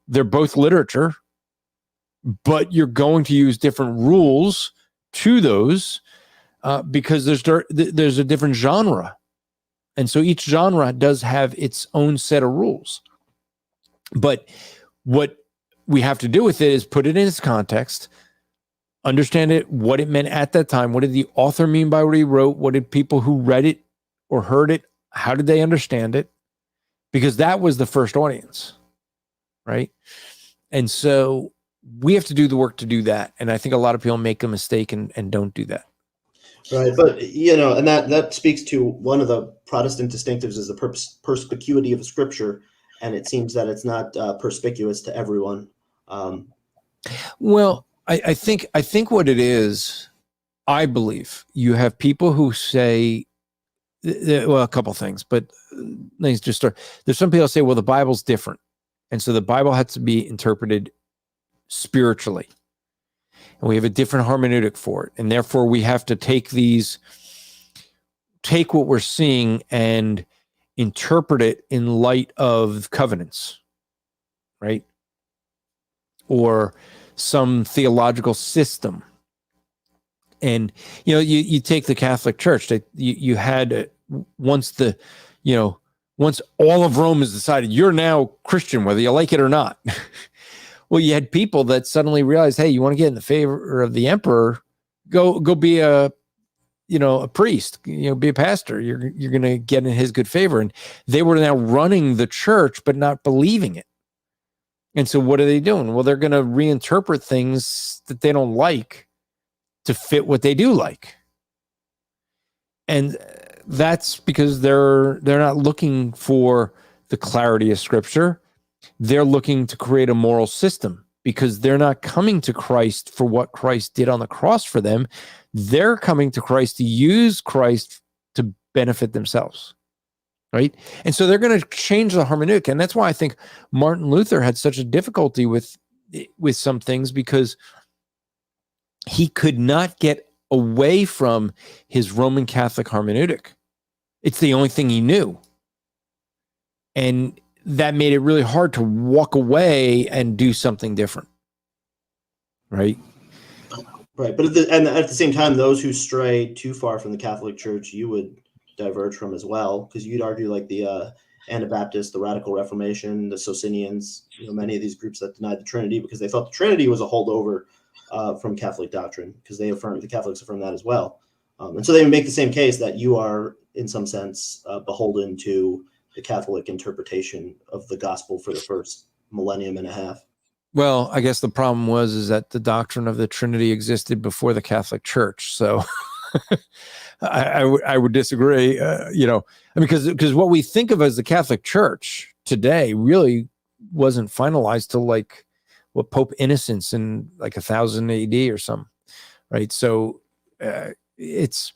they're both literature, but you're going to use different rules to those because there's a different genre. And so each genre does have its own set of rules. But what we have to do with it is put it in its context, understand it, what it meant at that time. What did the author mean by what he wrote? What did people who read it or heard it, how did they understand it? Because that was the first audience, right? And so we have to do the work to do that. And I think a lot of people make a mistake and don't do that. Right. But, and that speaks to one of the Protestant distinctives is the perspicuity of Scripture. And it seems that it's not perspicuous to everyone. Well, I think what it is, I believe you have people who say, well, a couple things, but let me just start. There's some people who say, well, the Bible's different. And so the Bible has to be interpreted spiritually. And we have a different hermeneutic for it. And therefore we have to take what we're seeing and interpret it in light of covenants, right? Or some theological system. And, you take the Catholic Church that you had once all of Rome is decided, you're now Christian, whether you like it or not. Well, you had people that suddenly realized, hey, you want to get in the favor of the emperor, go be a a priest, be a pastor. You're going to get in his good favor. And they were now running the church, but not believing it. And so what are they doing? Well, they're going to reinterpret things that they don't like to fit what they do like. And that's because they're not looking for the clarity of Scripture. They're looking to create a moral system, because they're not coming to Christ for what Christ did on the cross for them. They're coming to Christ to use Christ to benefit themselves, right? And so they're going to change the hermeneutic. And that's why I think Martin Luther had such a difficulty with some things, because he could not get away from his Roman Catholic hermeneutic. It's the only thing he knew. And that made it really hard to walk away and do something different. Right. Right. But at the same time, those who stray too far from the Catholic Church, you would diverge from as well, because you'd argue like the Anabaptists, the Radical Reformation, the Socinians, many of these groups that denied the Trinity because they thought the Trinity was a holdover from Catholic doctrine, because the Catholics affirm that as well. And so they would make the same case that you are, in some sense, beholden to the Catholic interpretation of the gospel for the first millennium and a half. Well, I guess the problem is that the doctrine of the Trinity existed before the Catholic Church. So I would disagree, because what we think of as the Catholic Church today really wasn't finalized till like what Pope Innocence in like 1000 AD or something, right? So he's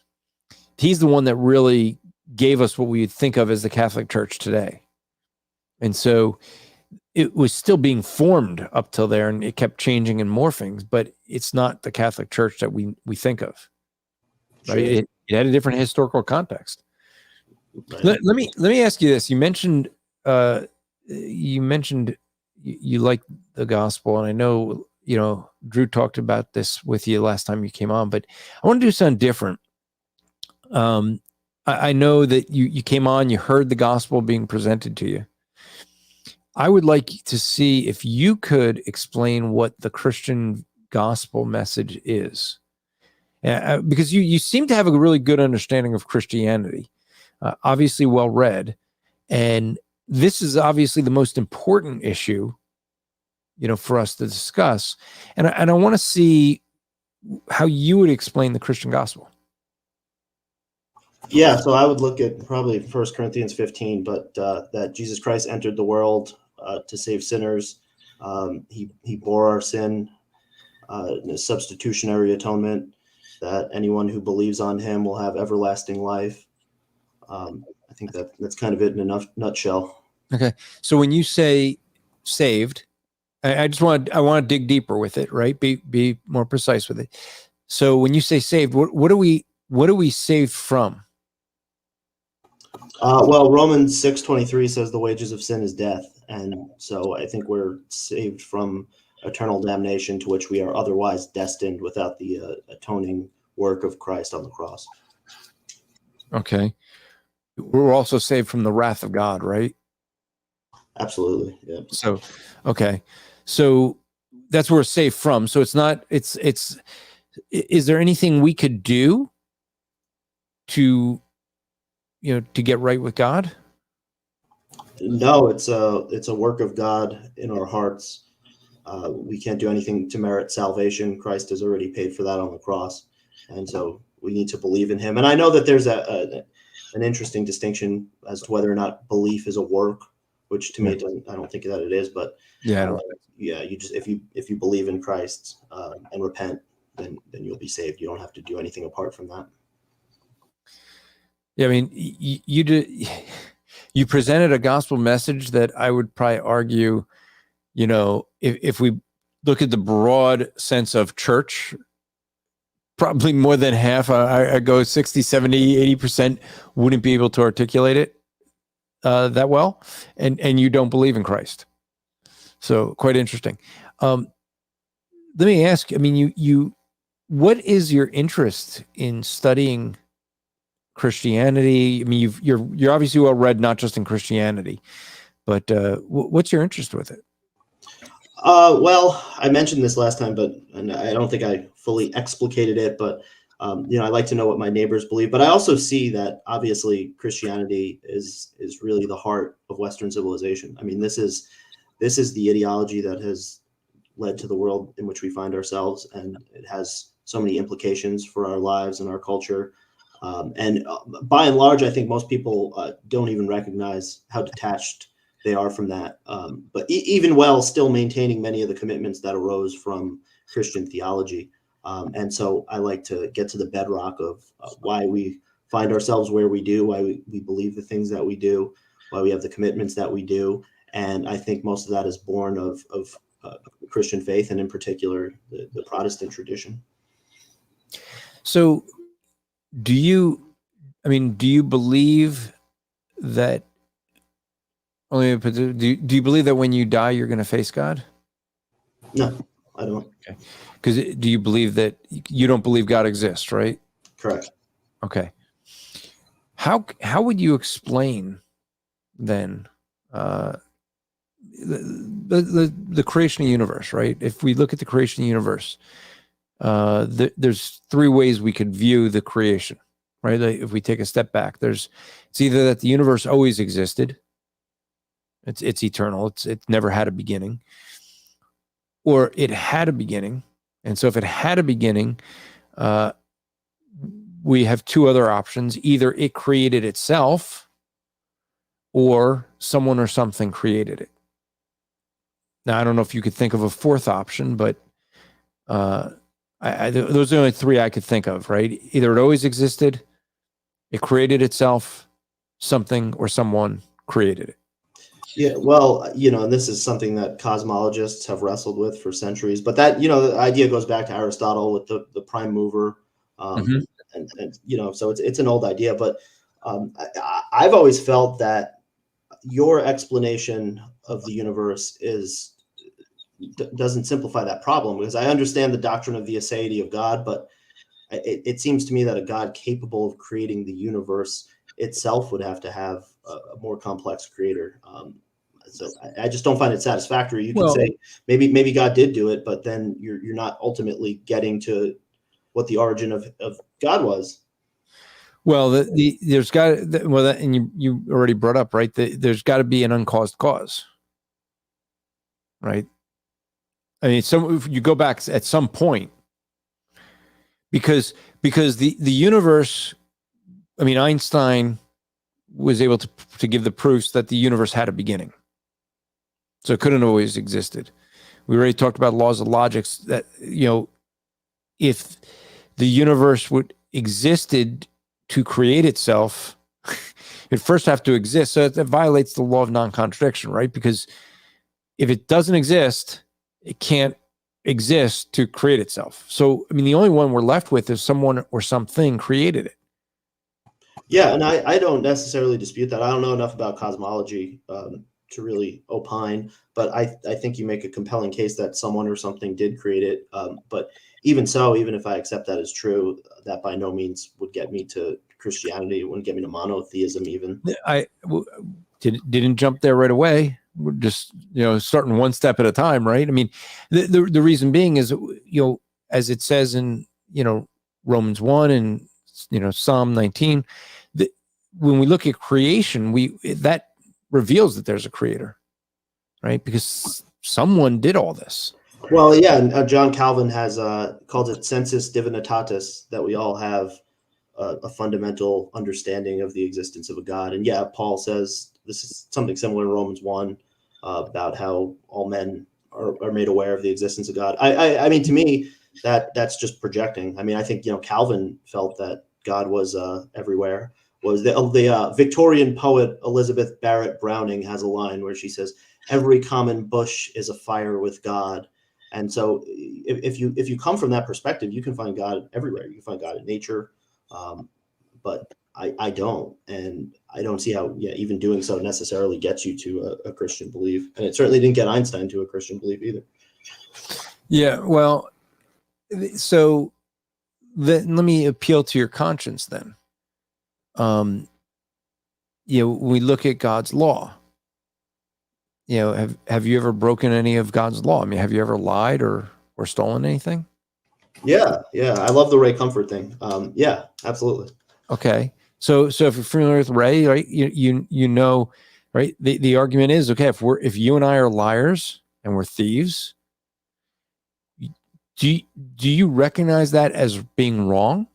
the one that really gave us what we think of as the Catholic Church today. And so it was still being formed up till there, and it kept changing and morphing, but it's not the Catholic Church that we think of. Right? Sure. It had a different historical context. Right. Let me ask you this. You mentioned you like the gospel, and I know, Drew talked about this with you last time you came on, but I want to do something different. I know that you came on, you heard the gospel being presented to you. I would like to see if you could explain what the Christian gospel message is, because you seem to have a really good understanding of Christianity, obviously well read, and this is obviously the most important issue, for us to discuss, and I want to see how you would explain the Christian gospel. Yeah, so I would look at probably 1 Corinthians 15, but that Jesus Christ entered the world to save sinners. He bore our sin, in a substitutionary atonement, that anyone who believes on him will have everlasting life. I think that's kind of it in a nutshell. Okay. So when you say saved, I want to dig deeper with it, right? Be more precise with it. So when you say saved, what are we saved from? Well, Romans 6:23 says the wages of sin is death. And so I think we're saved from eternal damnation, to which we are otherwise destined without the atoning work of Christ on the cross. Okay. We're also saved from the wrath of God, right? Absolutely. Yeah. So, okay. So that's where we're saved from. So is there anything we could do to get right with God? No, it's a work of God in our hearts. We can't do anything to merit salvation. Christ has already paid for that on the cross, and so we need to believe in him. And I know that there's an interesting distinction as to whether or not belief is a work, which to me I don't think that it is. But you just if you believe in Christ and repent, then you'll be saved. You don't have to do anything apart from that. Yeah, I mean, you presented a gospel message that I would probably argue, if we look at the broad sense of church, probably more than half, I go 60, 70, 80% wouldn't be able to articulate it that well. And you don't believe in Christ. So quite interesting. Let me ask, I mean, what is your interest in studying Christianity? I mean, you're obviously well read, not just in Christianity, but what's your interest with it? Well, I mentioned this last time, and I don't think I fully explicated it, but I like to know what my neighbors believe, but I also see that obviously Christianity is really the heart of Western civilization. I mean, this is the ideology that has led to the world in which we find ourselves, and it has so many implications for our lives and our culture. And by and large, I think most people don't even recognize how detached they are from that. But even while still maintaining many of the commitments that arose from Christian theology. And so I like to get to the bedrock of why we find ourselves where we do, why we believe the things that we do, why we have the commitments that we do. And I think most of that is born of Christian faith, and in particular, the Protestant tradition. So do you believe that, do you believe that when you die, you're going to face God? No, I don't. Okay. Because do you believe that you don't believe God exists, right? Correct. Okay. How would you explain then the creation of the universe, right? If we look at the creation of the universe, there's three ways we could view the creation, right? Like if we take a step back, it's either that the universe always existed, it's eternal, it never had a beginning, or it had a beginning. And so if it had a beginning, we have two other options. Either it created itself, or someone or something created it. Now, I don't know if you could think of a fourth option, but those are the only three I could think of, right? Either it always existed, it created itself, something or someone created it. Yeah, well, and this is something that cosmologists have wrestled with for centuries, but that, the idea goes back to Aristotle with the prime mover. And so it's an old idea, but I've always felt that your explanation of the universe doesn't simplify that problem, because I understand the doctrine of the aseity of God, but it seems to me that a God capable of creating the universe itself would have to have a more complex creator. So I just don't find it satisfactory. You can say maybe God did do it, but then you're not ultimately getting to what the origin of God was. Well, there's got and you already brought up, right? There's got to be an uncaused cause, right? I mean, if you go back at some point, because the universe, I mean, Einstein was able to give the proofs that the universe had a beginning, so it couldn't have always existed. We already talked about laws of logic that, if the universe existed to create itself, it first have to exist. So that violates the law of non-contradiction, right? Because if it doesn't exist, it can't exist to create itself. So, I mean, the only one we're left with is someone or something created it. Yeah, and I don't necessarily dispute that. I don't know enough about cosmology to really opine, but I think you make a compelling case that someone or something did create it. But even so, even if I accept that as true, that by no means would get me to Christianity. It wouldn't get me to monotheism even. I didn't jump there right away. We're just, starting one step at a time, right? I mean, the reason being is, as it says in, Romans 1 and, Psalm 19, when we look at creation, that reveals that there's a creator, right? Because someone did all this. Well, yeah, and John Calvin has called it sensus divinitatis, that we all have a fundamental understanding of the existence of a God. And yeah, Paul says this is something similar in Romans 1 about how all men are made aware of the existence of God. I mean, to me, that's just projecting. I mean, I think, Calvin felt that God was everywhere. Was the Victorian poet Elizabeth Barrett Browning has a line where she says, "Every common bush is afire with God." And so if you come from that perspective, you can find God everywhere. You can find God in nature, but I don't, and I don't see how even doing so necessarily gets you to a Christian belief, and it certainly didn't get Einstein to a Christian belief either. Yeah, well, so let me appeal to your conscience then. When we look at God's law, have you ever broken any of God's law? I mean, have you ever lied or stolen anything? Yeah, I love the Ray Comfort thing. Yeah, absolutely. Okay. So if you're familiar with Ray, right, you know, right, the argument is, okay, if you and I are liars and we're thieves, do you recognize that as being wrong?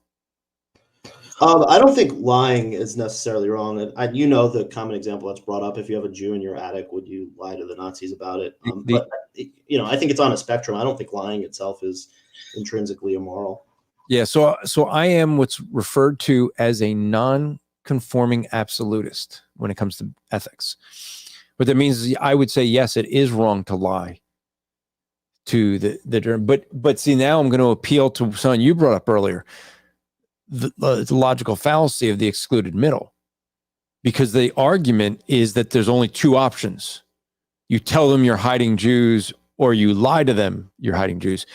I don't think lying is necessarily wrong. The common example that's brought up: if you have a Jew in your attic, would you lie to the Nazis about it? But I think it's on a spectrum. I don't think lying itself is intrinsically immoral. Yeah. So I am what's referred to as a non-conforming absolutist when it comes to ethics. What that means is I would say, yes, it is wrong to lie to the but see, now I'm going to appeal to something you brought up earlier. The logical fallacy of the excluded middle, because the argument is that there's only two options. You tell them you're hiding Jews, or you lie to them you're hiding Jews.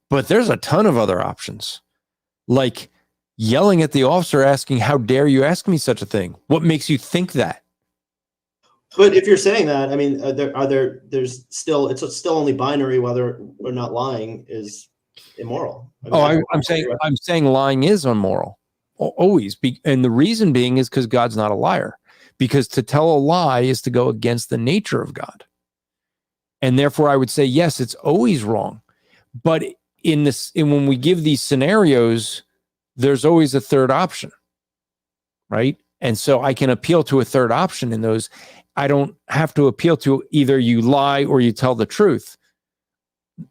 But there's a ton of other options, like yelling at the officer asking, how dare you ask me such a thing? What makes you think that? But if you're saying that, I mean, it's still only binary whether or not lying is immoral. I'm saying lying is immoral, always. And the reason being is because God's not a liar. Because to tell a lie is to go against the nature of God, and therefore I would say yes, it's always wrong. But when we give these scenarios, there's always a third option, right? And so I can appeal to a third option in those. I don't have to appeal to either you lie or you tell the truth.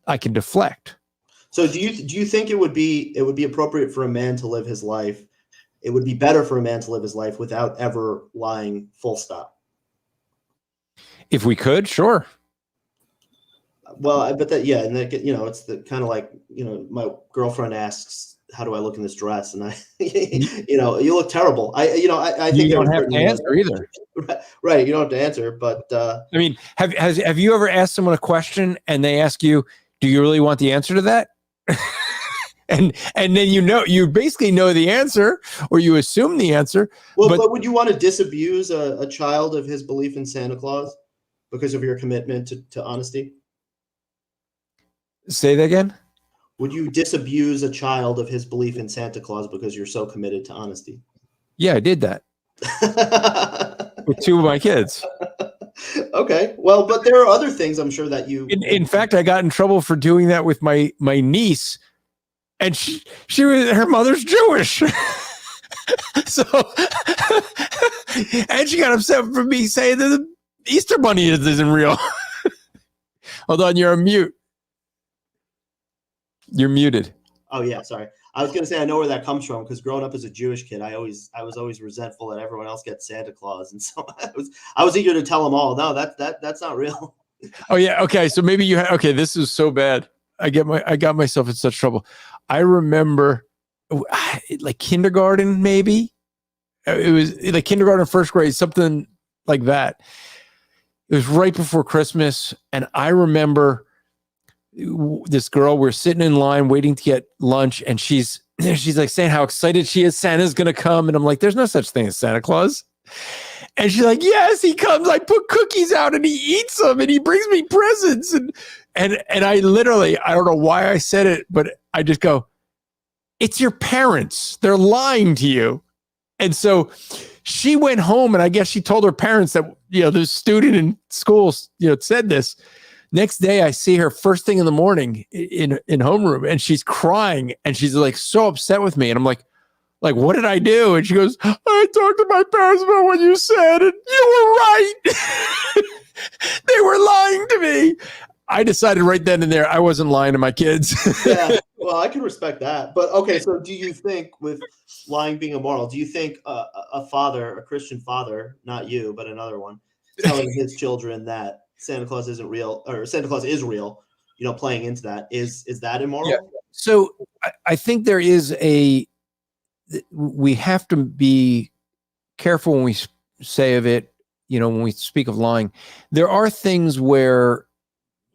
I can deflect. So do you think it would be appropriate for a man to live his life? It would be better for a man to live his life without ever lying, full stop. If we could, sure. Well, I bet that, yeah. And that, it's the kind of like, my girlfriend asks, how do I look in this dress? And I, you look terrible. I think you don't have to answer either. Right. You don't have to answer, but, I mean, have you ever asked someone a question and they ask you, do you really want the answer to that? and then you basically know the answer, or you assume the answer. Well, but would you want to disabuse a child of his belief in Santa Claus because of your commitment to honesty? Say that again. Would you disabuse a child of his belief in Santa Claus because you're so committed to honesty? Yeah, I did that with two of my kids. Okay. Well, but there are other things I'm sure that you... In fact, I got in trouble for doing that with my niece, and her mother's Jewish. So, and she got upset for me saying that the Easter Bunny isn't real. Hold on, you're on mute. You're muted. Oh yeah, sorry. I was gonna say I know where that comes from because growing up as a Jewish kid, I was always resentful that everyone else gets Santa Claus, and so I was eager to tell them all, no, that's not real. Oh yeah, okay. So maybe okay. This is so bad. I got myself in such trouble. I remember, like kindergarten, maybe it was like kindergarten, first grade, something like that. It was right before Christmas, and I remember this girl, we're sitting in line waiting to get lunch, and she's like saying how excited she is, Santa's gonna come, and I'm like, there's no such thing as Santa Claus. And she's like, yes, he comes. I put cookies out and he eats them and he brings me presents. And I literally, I don't know why I said it, but I just go, it's your parents. They're lying to you. And so she went home, and I guess she told her parents that, the student in school, said this. Next day, I see her first thing in the morning in homeroom, and she's crying, and she's like so upset with me. And I'm like, what did I do? And she goes, I talked to my parents about what you said, and you were right. They were lying to me. I decided right then and there I wasn't lying to my kids. Yeah, well, I can respect that. But okay, so do you think with lying being immoral, do you think a father, a Christian father, not you, but another one, telling his children that Santa Claus isn't real, or Santa Claus is real, playing into that, is that immoral? Yeah. So I think there is we have to be careful when we say of it, when we speak of lying. There are things where,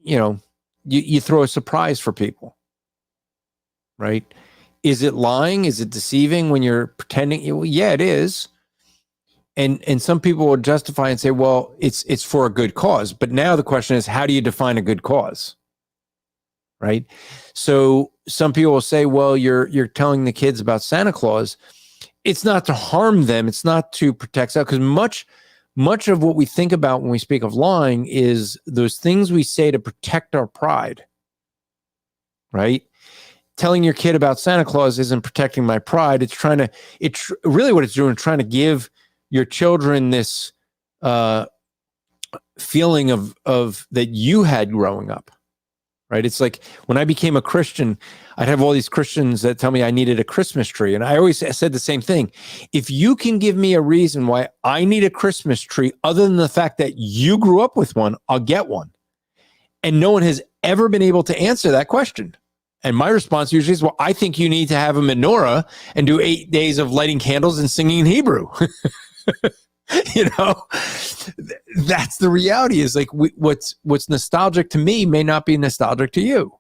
you throw a surprise for people, right? Is it lying? Is it deceiving when you're pretending? Yeah, it is. And some people will justify and say, well, it's for a good cause. But now the question is, how do you define a good cause? right? So some people will say, well, you're telling the kids about Santa Claus. It's not to harm them. It's not to protect us, because much of what we think about when we speak of lying is those things we say to protect our pride, right? Telling your kid about Santa Claus isn't protecting my pride. It's really what it's doing, trying to give your children this feeling of that you had growing up, right? It's like when I became a Christian, I'd have all these Christians that tell me I needed a Christmas tree. And I always said the same thing. If you can give me a reason why I need a Christmas tree other than the fact that you grew up with one, I'll get one. And no one has ever been able to answer that question. And my response usually is, well, I think you need to have a menorah and do 8 days of lighting candles and singing in Hebrew. That's the reality, is like what's nostalgic to me may not be nostalgic to you.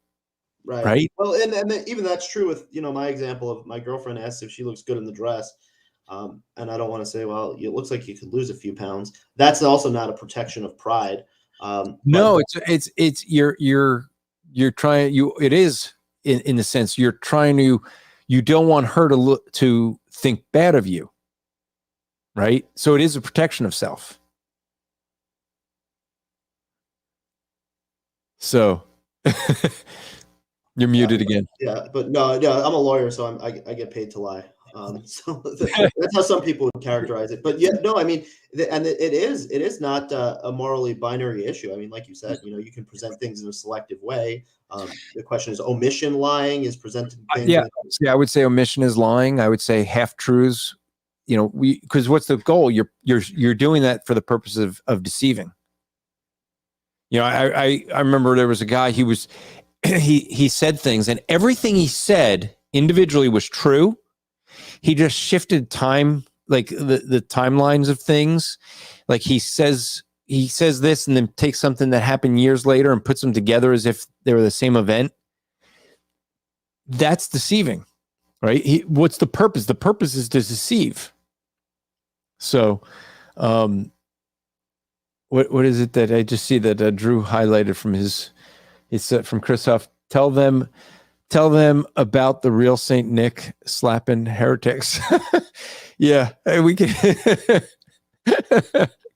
Right. Well, and even that's true with, my example of my girlfriend asks if she looks good in the dress. And I don't want to say, well, it looks like you could lose a few pounds. That's also not a protection of pride. No, it's you're trying, it is in the sense you're trying to, you don't want her to think bad of you. Right. So it is a protection of self. So you're muted again. Yeah, but no, I'm a lawyer, so I get paid to lie. So that's how some people would characterize it. But yeah, no, I mean, and it is not a morally binary issue. I mean, like you said, you can present things in a selective way. The question is, omission lying is presenting things. I would say omission is lying. I would say half truths. Because what's the goal? You're doing that for the purpose of deceiving. I remember there was a guy, he said things, and everything he said individually was true. He just shifted time, like the timelines of things. Like he says this and then takes something that happened years later and puts them together as if they were the same event. That's deceiving, right? What's the purpose? The purpose is to deceive. So, what is it that I just see that Drew highlighted from it's from Christoph? Tell them about the real Saint Nick slapping heretics. Yeah, we can.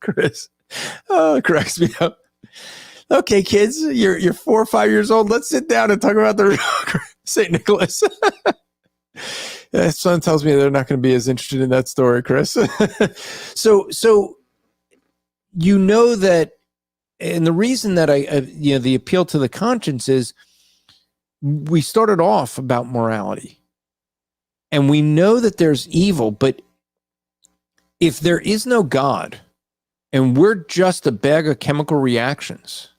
Chris, cracks me up. Okay, kids, you're 4 or 5 years old. Let's sit down and talk about the real Saint Nicholas. Son tells me they're not going to be as interested in that story, Chris. So that, and the reason that the appeal to the conscience is we started off about morality, and we know that there's evil, but if there is no God and we're just a bag of chemical reactions,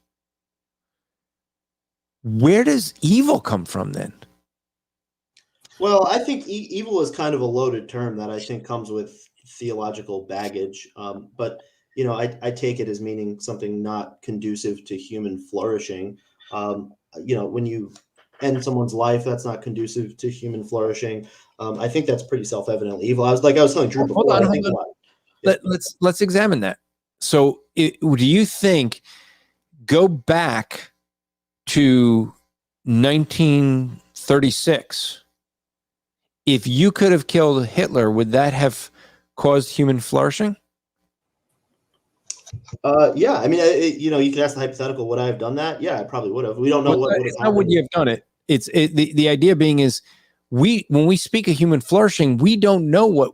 where does evil come from then? Well, I think evil is kind of a loaded term that I think comes with theological baggage. But I take it as meaning something not conducive to human flourishing. When you end someone's life, that's not conducive to human flourishing. I think that's pretty self-evidently evil. I was telling Drew before. Hold on. Let's examine that. So, do you think, go back to 1936? If you could have killed Hitler, would that have caused human flourishing? Yeah. I mean, you could ask the hypothetical, would I have done that? Yeah, I probably would have. We don't know what would have happened. How would you have done it? The idea being is when we speak of human flourishing, we don't know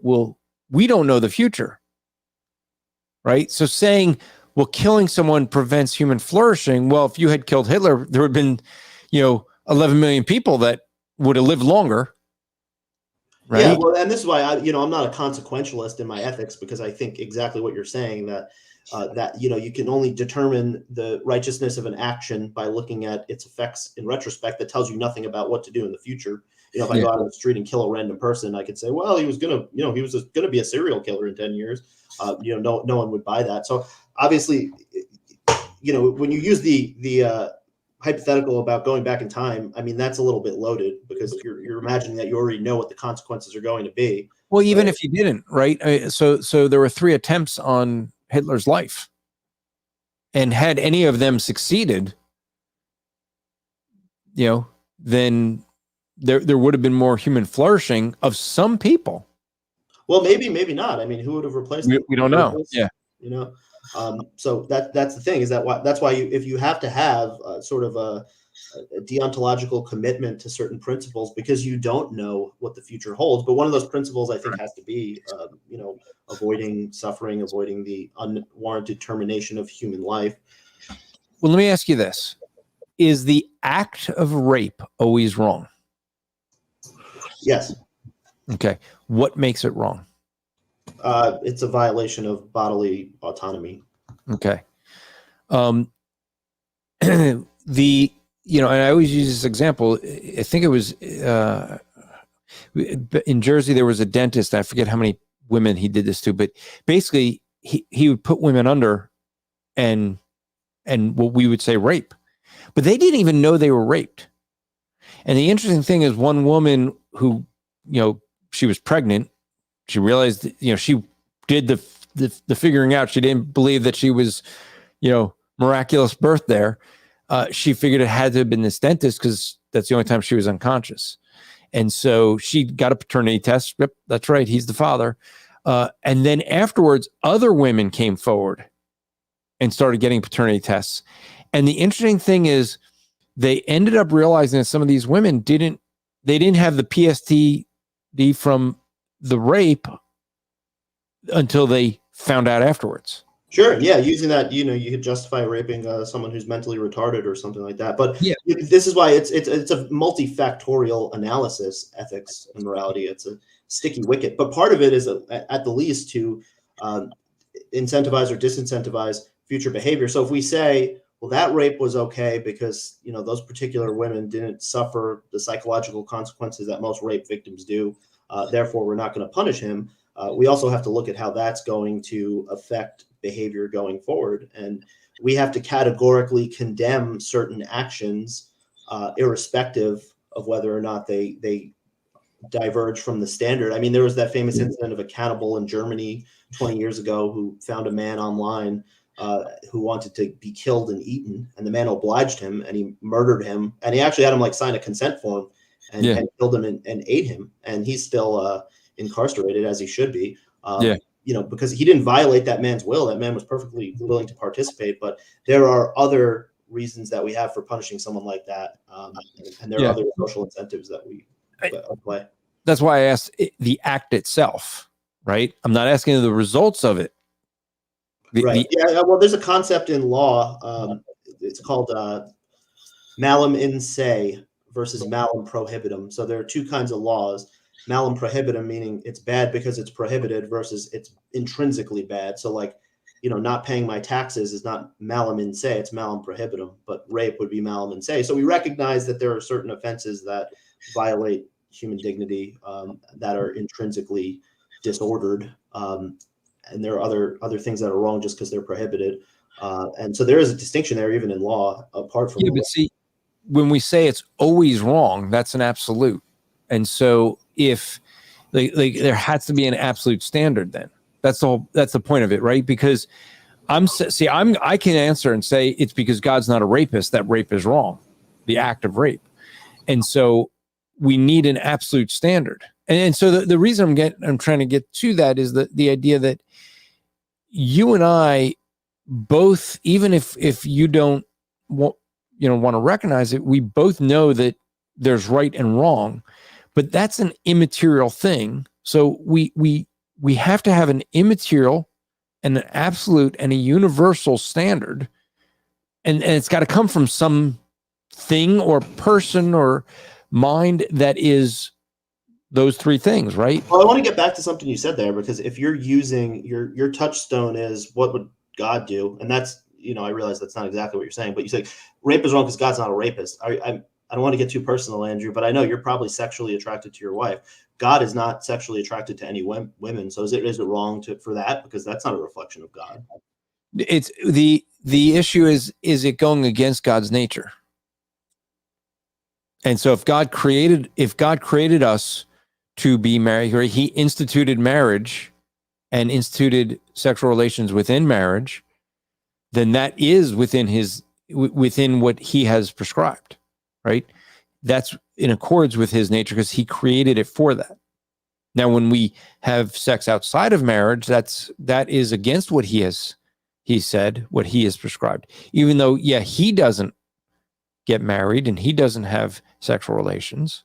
we don't know the future. Right? So saying, well, killing someone prevents human flourishing. Well, if you had killed Hitler, there would have been, 11 million people that would have lived longer. Right? Yeah, well, and this is why I'm not a consequentialist in my ethics, because I think exactly what you're saying, that you can only determine the righteousness of an action by looking at its effects in retrospect. That tells you nothing about what to do in the future. If I go out on the street and kill a random person, I could say, well, he was gonna be a serial killer in 10 years. No one would buy that. So obviously, when you use the hypothetical about going back in time, I mean, that's a little bit loaded, because you're imagining that you already know what the consequences are going to be. Well, even if you didn't, right? So there were 3 attempts on Hitler's life, and had any of them succeeded, then there would have been more human flourishing of some people. Well, maybe not. I mean, who would have replaced them? We don't know. Yeah. So that's the thing, is that's why if you have to have sort of a deontological commitment to certain principles, because you don't know what the future holds. But one of those principles, I think, has to be, avoiding suffering, avoiding the unwarranted termination of human life. Well, let me ask you this. Is the act of rape always wrong? Yes. Okay. What makes it wrong? It's a violation of bodily autonomy. Okay. And I always use this example. I think it was in Jersey, there was a dentist. I forget how many women he did this to, but basically he would put women under and what we would say rape, but they didn't even know they were raped. And the interesting thing is, one woman who, she was pregnant, she realized, she did the figuring out. She didn't believe that she was, miraculous birth there. She figured it had to have been this dentist because that's the only time she was unconscious. And so she got a paternity test. Yep, that's right. He's the father. And then afterwards, other women came forward and started getting paternity tests. And the interesting thing is, they ended up realizing that some of these women didn't have the PTSD from the rape until they found out afterwards. Sure. Yeah. Using that, you could justify raping someone who's mentally retarded or something like that. But yeah, this is why it's a multifactorial analysis, ethics and morality. It's a sticky wicket. But part of it is, at the least, to incentivize or disincentivize future behavior. So if we say, well, that rape was okay because, those particular women didn't suffer the psychological consequences that most rape victims do, therefore we're not going to punish him. We also have to look at how that's going to affect behavior going forward. And we have to categorically condemn certain actions, irrespective of whether or not they diverge from the standard. I mean, there was that famous incident of a cannibal in Germany 20 years ago who found a man online who wanted to be killed and eaten, and the man obliged him, and he murdered him, and he actually had him sign a consent form and killed him and ate him, and he's still incarcerated, as he should be. Because he didn't violate that man's will. That man was perfectly willing to participate. But there are other reasons that we have for punishing someone like that, and there are other social incentives that we apply. That's why I asked the act itself, right? I'm not asking the results of it. Well, there's a concept in law. It's called malum in se versus malum prohibitum. So there are two kinds of laws. Malum prohibitum, meaning it's bad because it's prohibited, versus it's intrinsically bad. So not paying my taxes is not malum in se, it's malum prohibitum, but rape would be malum in se. So we recognize that there are certain offenses that violate human dignity, that are intrinsically disordered. And there are other things that are wrong just because they're prohibited. And so there is a distinction there, even in law, apart from. But see, when we say it's always wrong, that's an absolute. And so if there has to be an absolute standard, then that's the point of it, right? Because I can answer and say it's because God's not a rapist that rape is wrong, the act of rape. And so we need an absolute standard. And so the reason I'm trying to get to that is the idea that you and I both, even if you don't want to recognize it, we both know that there's right and wrong, but that's an immaterial thing. So we have to have an immaterial and an absolute and a universal standard, and it's got to come from some thing or person or mind that is those three things, right? Well, I want to get back to something you said there, because if you're using your touchstone is what would God do, and that's, I realize that's not exactly what you're saying, but you say rape is wrong because God's not a rapist. I don't want to get too personal, Andrew, but I know you're probably sexually attracted to your wife. God is not sexually attracted to any women. So is it wrong for that? Because that's not a reflection of God. It's the issue is it going against God's nature? And so if God created us to be married, or he instituted marriage and instituted sexual relations within marriage, then that is within what he has prescribed, right? that's in accords with his nature because he created it for that. Now, when we have sex outside of marriage, that is against what he said, what he has prescribed. Even though, yeah, he doesn't get married and he doesn't have sexual relations,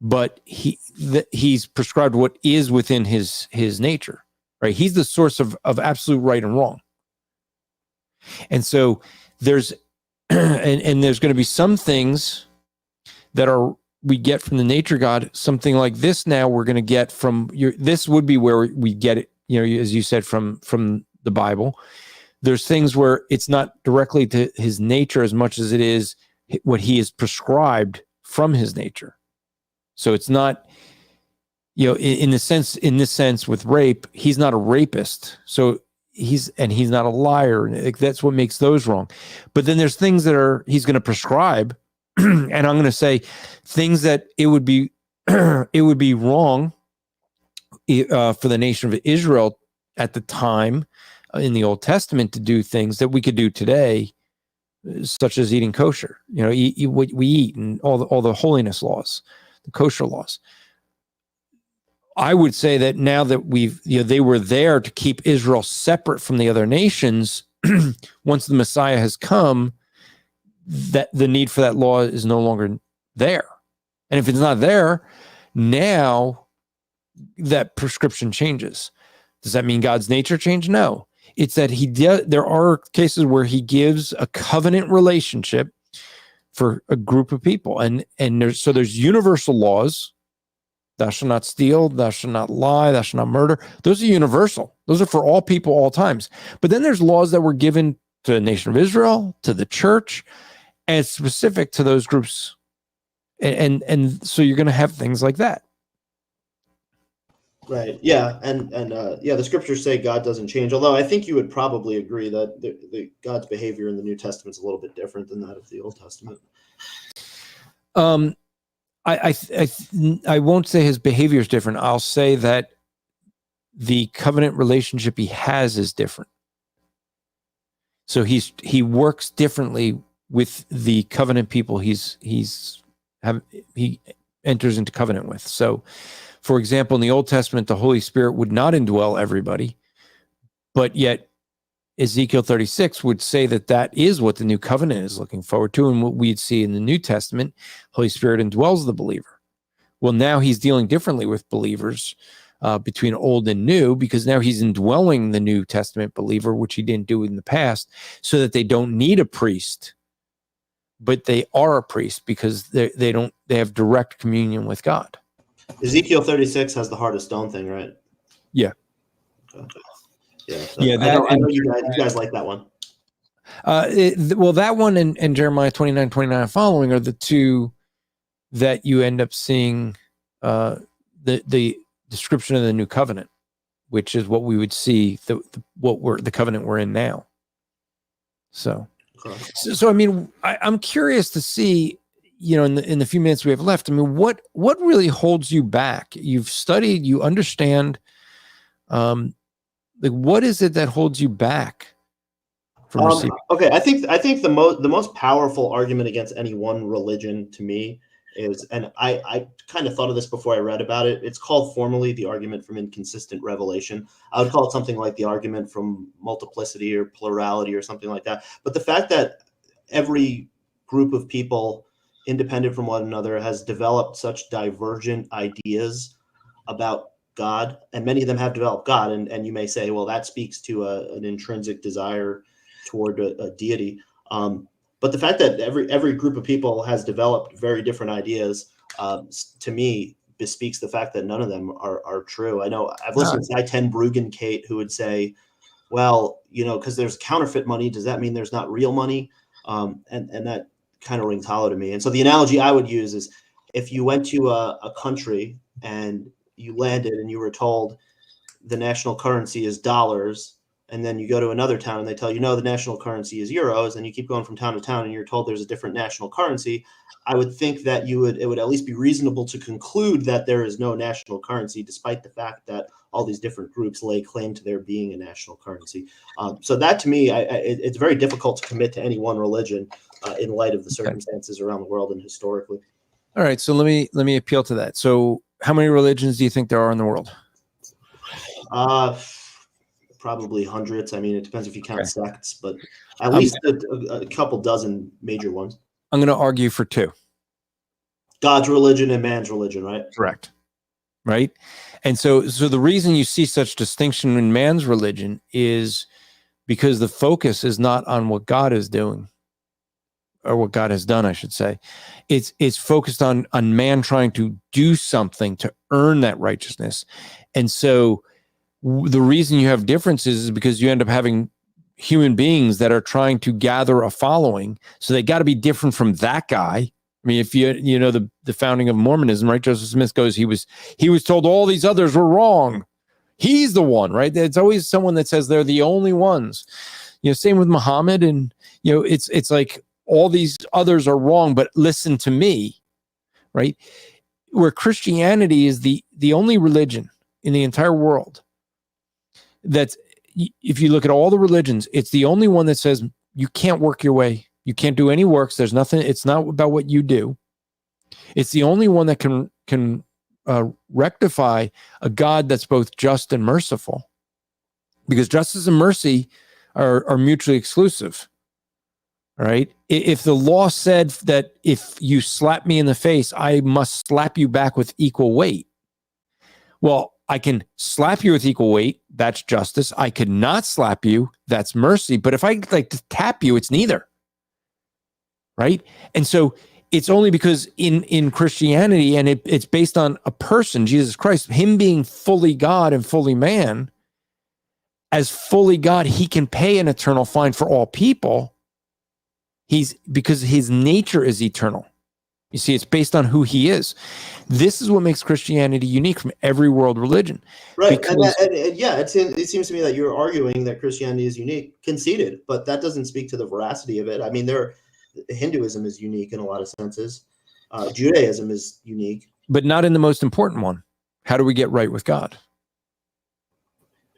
but he's prescribed what is within his nature, right? He's the source of absolute right and wrong. And so there's and there's going to be some things that we get from the nature God, something like this. Now we're going to get from this would be where we get it, as you said, from the Bible. There's things where it's not directly to his nature as much as it is what he is prescribed from his nature. So it's not, in this sense with rape, he's not a rapist. So he's not a liar. That's what makes those wrong. But then there's things that he's going to prescribe, and I'm going to say things that it would be wrong for the nation of Israel at the time in the Old Testament to do things that we could do today, such as eating kosher. Eat what we eat and all the holiness laws, the kosher laws. I would say that now that they were there to keep Israel separate from the other nations. Once the Messiah has come, that the need for that law is no longer there. And if it's not there, now that prescription changes. Does that mean God's nature changed? No. It's that there are cases where he gives a covenant relationship for a group of people. And there's universal laws. Thou shalt not steal, thou shalt not lie, thou shalt not murder. Those are universal. Those are for all people, all times. But then there's laws that were given to the nation of Israel, to the church, and it's specific to those groups. And so you're going to have things like that. Right. Yeah. And the scriptures say God doesn't change. Although I think you would probably agree that the God's behavior in the New Testament is a little bit different than that of the Old Testament. I won't say his behavior is different. I'll say that the covenant relationship he has is different. So he works differently with the covenant people he enters into covenant with. So, for example, in the Old Testament, the Holy Spirit would not indwell everybody, but yet Ezekiel 36 would say that is what the new covenant is looking forward to, and what we'd see in the New Testament, Holy Spirit indwells the believer. Well, now he's dealing differently with believers between old and new, because now he's indwelling the New Testament believer, which he didn't do in the past, so that they don't need a priest, but they are a priest because they have direct communion with God. Ezekiel 36 has the heart of stone thing, right? Yeah. Okay. Yeah. So Yeah. I know you guys like that one. That one and Jeremiah 29 following are the two that you end up seeing the description of the new covenant, which is what we would see the covenant we're in now. So I mean, I'm curious to see, in the few minutes we have left, I mean, what really holds you back? You've studied, you understand, what is it that holds you back from receiving? Okay, I think the most powerful argument against any one religion to me is, and I kind of thought of this before I read about it. It's called formally the argument from inconsistent revelation. I would call it something like the argument from multiplicity or plurality or something like that. But the fact that every group of people, independent from one another, has developed such divergent ideas about God, and many of them have developed God, and you may say, well, that speaks to an intrinsic desire toward a deity. But the fact that every group of people has developed very different ideas, to me, bespeaks the fact that none of them are true. I know I've listened to I-10 Bruggen-Kate, who would say, well, because there's counterfeit money, does that mean there's not real money? And that kind of rings hollow to me. And so the analogy I would use is, if you went to a country and you landed and you were told the national currency is dollars, and then you go to another town and they tell you, no, the national currency is euros, and you keep going from town to town and you're told there's a different national currency, I would think that it would at least be reasonable to conclude that there is no national currency, despite the fact that all these different groups lay claim to there being a national currency. So that, to me, it's very difficult to commit to any one religion in light of the circumstances around the world and historically. All right, so let me appeal to that. So how many religions do you think there are in the world? Probably hundreds. I mean, it depends if you count sects, but at least a couple dozen major ones. I'm going to argue for two. God's religion and man's religion, right? Correct. Right? And so the reason you see such distinction in man's religion is because the focus is not on what God is doing, or what God has done, I should say. It's focused on man trying to do something to earn that righteousness. And so the reason you have differences is because you end up having human beings that are trying to gather a following. So they got to be different from that guy. I mean, if you know the founding of Mormonism, right? Joseph Smith goes, he was told all these others were wrong. He's the one, right? It's always someone that says they're the only ones. You know, same with Muhammad, and you know, it's like all these others are wrong, but listen to me, right? Where Christianity is the only religion in the entire world that's, if you look at all the religions, it's the only one that says you can't work your way. You can't do any works. There's nothing. It's not about what you do. It's the only one that can rectify a God that's both just and merciful, because justice and mercy are mutually exclusive. All right. If the law said that if you slap me in the face, I must slap you back with equal weight. Well, I can slap you with equal weight. That's justice. I could not slap you. That's mercy. But if I like to tap you, it's neither. Right. And so it's only because in Christianity, and it's based on a person, Jesus Christ, him being fully God and fully man. As fully God, he can pay an eternal fine for all people. Because his nature is eternal. You see, it's based on who he is. This is what makes Christianity unique from every world religion. Right. Because, It seems to me that you're arguing that Christianity is unique, conceded, but that doesn't speak to the veracity of it. I mean, Hinduism is unique in a lot of senses. Judaism is unique. But not in the most important one. How do we get right with God?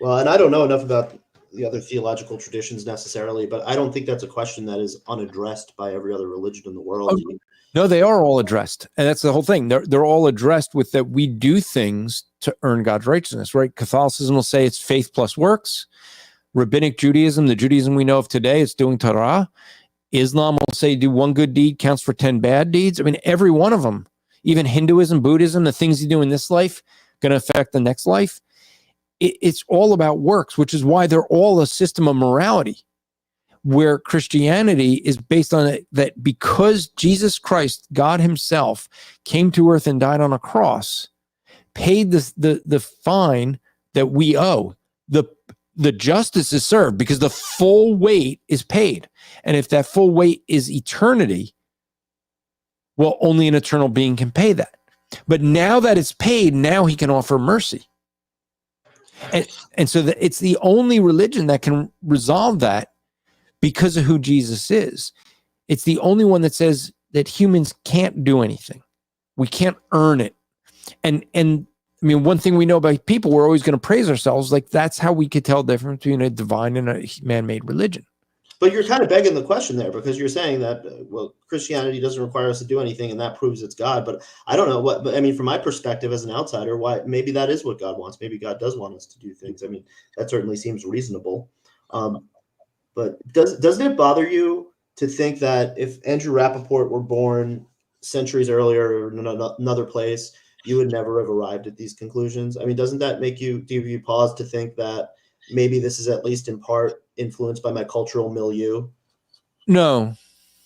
Well, and I don't know enough about the other theological traditions necessarily, but I don't think that's a question that is unaddressed by every other religion in the world. Oh, no, they are all addressed. And that's the whole thing. They're all addressed with that we do things to earn God's righteousness, right? Catholicism will say it's faith plus works. Rabbinic Judaism, the Judaism we know of today, it's doing Torah. Islam will say do one good deed counts for 10 bad deeds. I mean, every one of them, even Hinduism, Buddhism, the things you do in this life going to affect the next life. It's all about works, which is why they're all a system of morality, where Christianity is based on it, that because Jesus Christ, God himself, came to earth and died on a cross, paid the fine that we owe. The justice is served because the full weight is paid. And if that full weight is eternity, well, only an eternal being can pay that. But now that it's paid, now he can offer mercy. And so it's the only religion that can resolve that because of who Jesus is. It's the only one that says that humans can't do anything. We can't earn it. And I mean, one thing we know about people, we're always going to praise ourselves. Like that's how we could tell the difference between a divine and a man-made religion. But you're kind of begging the question there, because you're saying that, well, Christianity doesn't require us to do anything, and that proves it's God. But I don't know but I mean, from my perspective as an outsider, why maybe that is what God wants. Maybe God does want us to do things. I mean, that certainly seems reasonable. But doesn't it bother you to think that if Andrew Rappaport were born centuries earlier in another place, you would never have arrived at these conclusions? I mean, doesn't that give you pause to think that maybe this is at least in part influenced by my cultural milieu? No.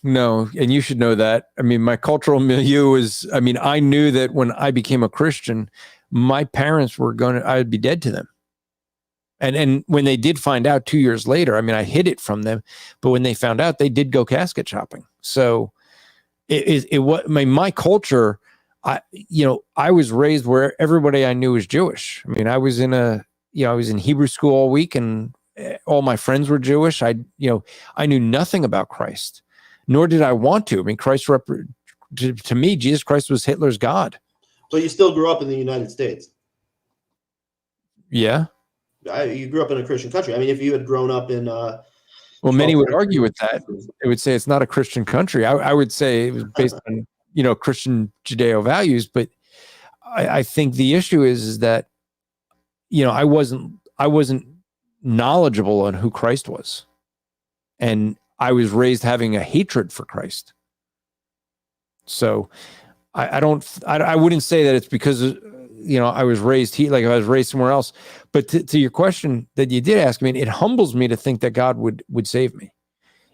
And you should know that. I mean, my cultural milieu is, I mean, I knew that when I became a Christian, my parents I'd be dead to them. And when they did find out 2 years later, I mean, I hid it from them, but when they found out, they did go casket shopping. So my culture, I was raised where everybody I knew was Jewish. I mean, I was in Hebrew school all week, and all my friends were Jewish. I knew nothing about Christ, nor did I want to. I mean, to me, Jesus Christ was Hitler's God. But you still grew up in the United States. Yeah. You grew up in a Christian country. I mean, if you had grown up in well, many would argue with that. They would say it's not a Christian country. I would say it was based on Christian Judeo values, but I think the issue is that I wasn't knowledgeable on who Christ was, and I was raised having a hatred for Christ. So I wouldn't say that it's because I was raised I was raised somewhere else. But to your question that you did ask me, it humbles me to think that God would save me.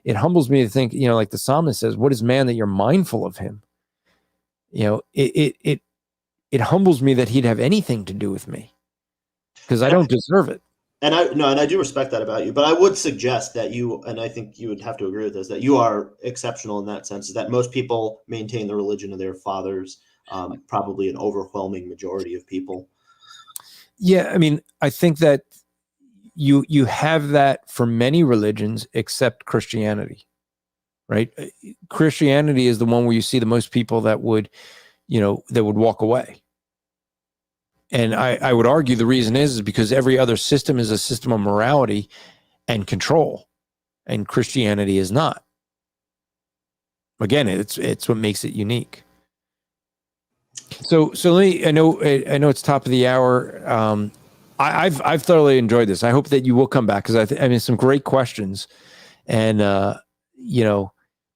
It humbles me to think, like the psalmist says, "What is man that you're mindful of him?" It humbles me that he'd have anything to do with me, because I don't deserve it. And I do respect that about you, but I would suggest that you, and I think you would have to agree with this, that you are exceptional in that sense, is that most people maintain the religion of their fathers, probably an overwhelming majority of people. Yeah, I mean, I think that you have that for many religions except Christianity, right? Christianity is the one where you see the most people that would walk away. And I would argue the reason is because every other system is a system of morality and control, and Christianity is not. Again, it's what makes it unique. So let me. I know it's top of the hour. I've thoroughly enjoyed this. I hope that you will come back, because I mean, some great questions, and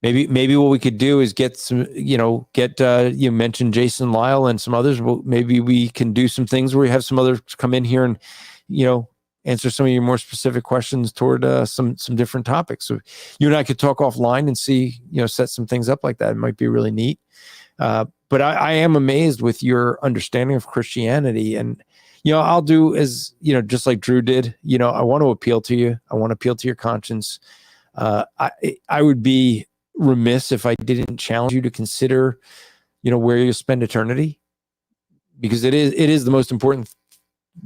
maybe what we could do is get some, you mentioned Jason Lyle and some others. Well, maybe we can do some things where we have some others come in here and, answer some of your more specific questions toward some different topics. So you and I could talk offline and see, set some things up like that. It might be really neat. But I am amazed with your understanding of Christianity, and, I'll do as, just like Drew did, I want to appeal to you. I want to appeal to your conscience. I would be remiss if I didn't challenge you to consider, where you spend eternity, because it is the most important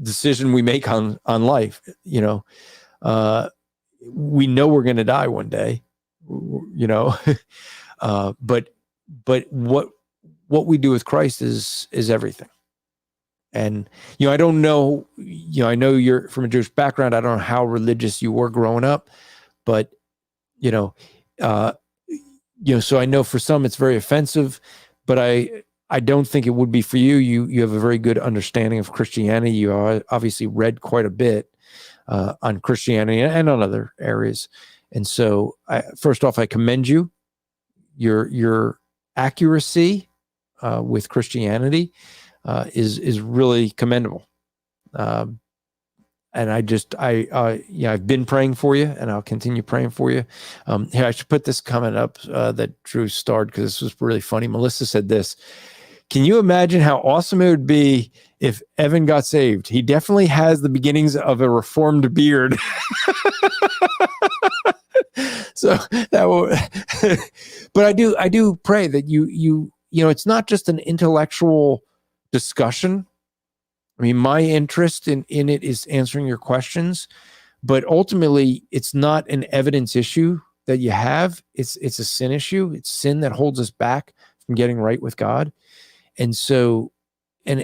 decision we make on life. We know we're going to die one day, but what we do with Christ is everything. And, I don't know, I know you're from a Jewish background. I don't know how religious you were growing up, but, so I know for some it's very offensive, but I don't think it would be for you. You have a very good understanding of Christianity. You obviously read quite a bit on Christianity and on other areas. And so first off, I commend you. Your accuracy with Christianity is really commendable. And I've been praying for you, and I'll continue praying for you. Here, I should put this comment up that Drew starred, because this was really funny. Melissa said this: "Can you imagine how awesome it would be if Evan got saved? He definitely has the beginnings of a reformed beard." So that will, but I do pray that you it's not just an intellectual discussion. I mean, my interest in it is answering your questions, but ultimately it's not an evidence issue that you have. It's a sin issue. It's sin that holds us back from getting right with God. And so, and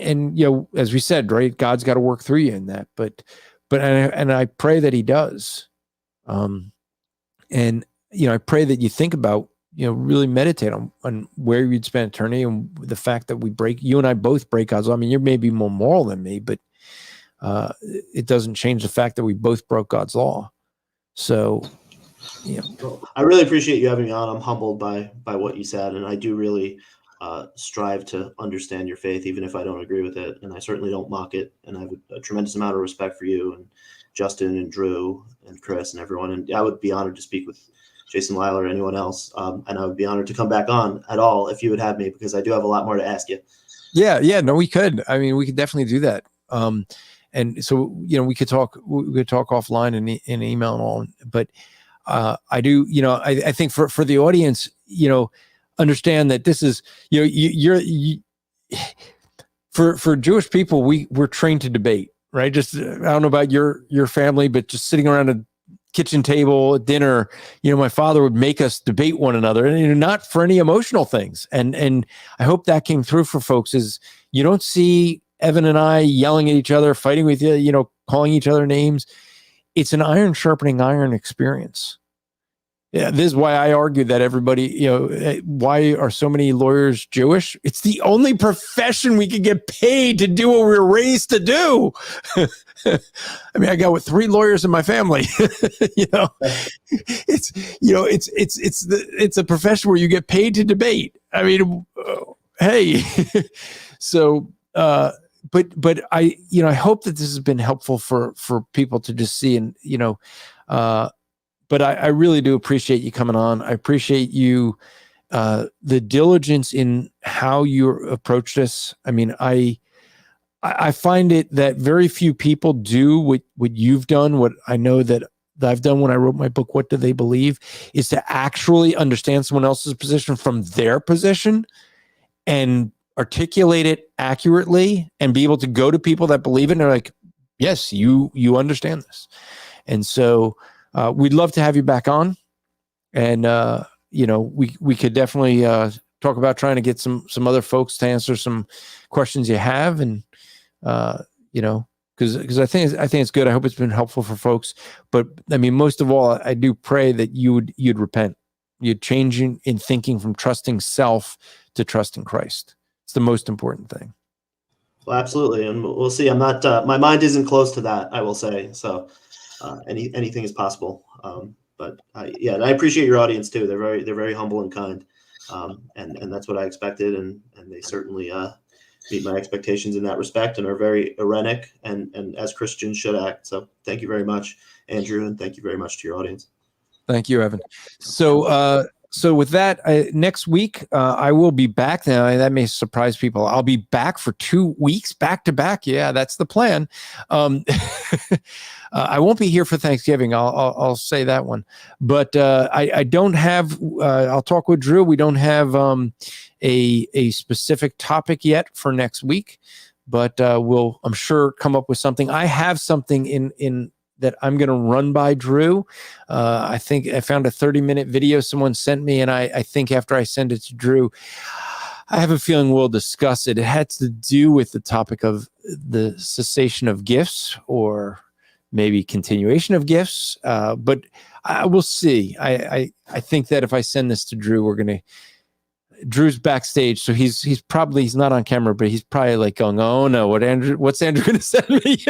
as we said, right, God's got to work through you in that, but I pray that he does. And I pray that you think about, really meditate on where you'd spend eternity, and the fact that you and I both break God's law. I mean, you're maybe more moral than me, but it doesn't change the fact that we both broke God's law. So, I really appreciate you having me on. I'm humbled by what you said, and I do really strive to understand your faith, even if I don't agree with it, and I certainly don't mock it. And I have a tremendous amount of respect for you and Justin and Drew and Chris and everyone. And I would be honored to speak with Jason Lyle or anyone else. And I would be honored to come back on at all if you would have me, because I do have a lot more to ask you. Yeah, no, we could. I mean, we could definitely do that. And so, we could talk offline and in email and all, but I do, I think for the audience, understand that this is, for Jewish people, we're trained to debate. right? Just I don't know about your family, but just sitting around a kitchen table at dinner, my father would make us debate one another, and not for any emotional things. And I hope that came through for folks. Is you don't see Evan and I yelling at each other, fighting with you, calling each other names. It's an iron sharpening iron experience. Yeah, this is why I argued that everybody, why are so many lawyers Jewish? It's the only profession we can get paid to do what we were raised to do. I mean, I got 3 lawyers in my family. It's a profession where you get paid to debate. I mean, hey, so, but I hope that this has been helpful for people to just see, and, but I really do appreciate you coming on. I appreciate you, the diligence in how you approach this. I mean, I find it that very few people do what you've done, what I know that I've done when I wrote my book, What Do They Believe, is to actually understand someone else's position from their position and articulate it accurately and be able to go to people that believe it and they're like, yes, you understand this. And so we'd love to have you back on, and we could definitely talk about trying to get some other folks to answer some questions you have, and because I think it's good. I hope it's been helpful for folks. But I mean, most of all, I do pray that you'd repent, you'd change in thinking from trusting self to trusting Christ. It's the most important thing. Well, absolutely, and we'll see. I'm not. My mind isn't close to that, I will say. So. Anything is possible, but and I appreciate your audience too. They're very humble and kind, and that's what I expected, and they certainly meet my expectations in that respect, and are very Irenic and as Christians should act. So thank you very much, Andrew, and thank you very much to your audience. Thank you, Evan. So with that, next week, I will be back. Now, that may surprise people. I'll be back for 2 weeks, back to back. Yeah, that's the plan. I won't be here for Thanksgiving. I'll say that one. But I don't have, I'll talk with Drew. We don't have a specific topic yet for next week, but we'll, I'm sure, come up with something. I have something in that I'm going to run by Drew. I think I found a 30-minute video someone sent me, and I think after I send it to Drew, I have a feeling we'll discuss it. It had to do with the topic of the cessation of gifts, or maybe continuation of gifts, but I will see. I think that if I send this to Drew, Drew's backstage, so he's not on camera, but he's probably like going, "Oh no, what's Andrew going to send me?"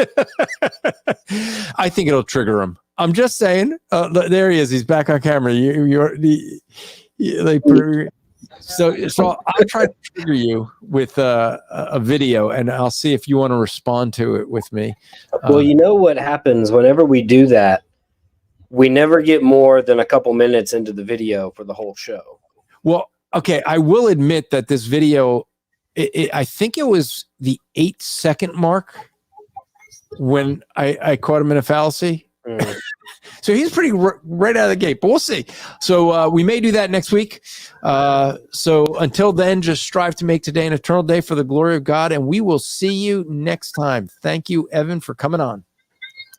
I think it'll trigger him. I'm just saying. There he is. He's back on camera. So I'll try to trigger you with a video, and I'll see if you want to respond to it with me. Well, you know what happens whenever we do that? We never get more than a couple minutes into the video for the whole show. Well, okay, I will admit that this video, I think it was the 8-second mark when I caught him in a fallacy. So he's pretty right out of the gate, but we'll see. So we may do that next week. So until then, just strive to make today an eternal day for the glory of God, and we will see you next time. Thank you, Evan, for coming on.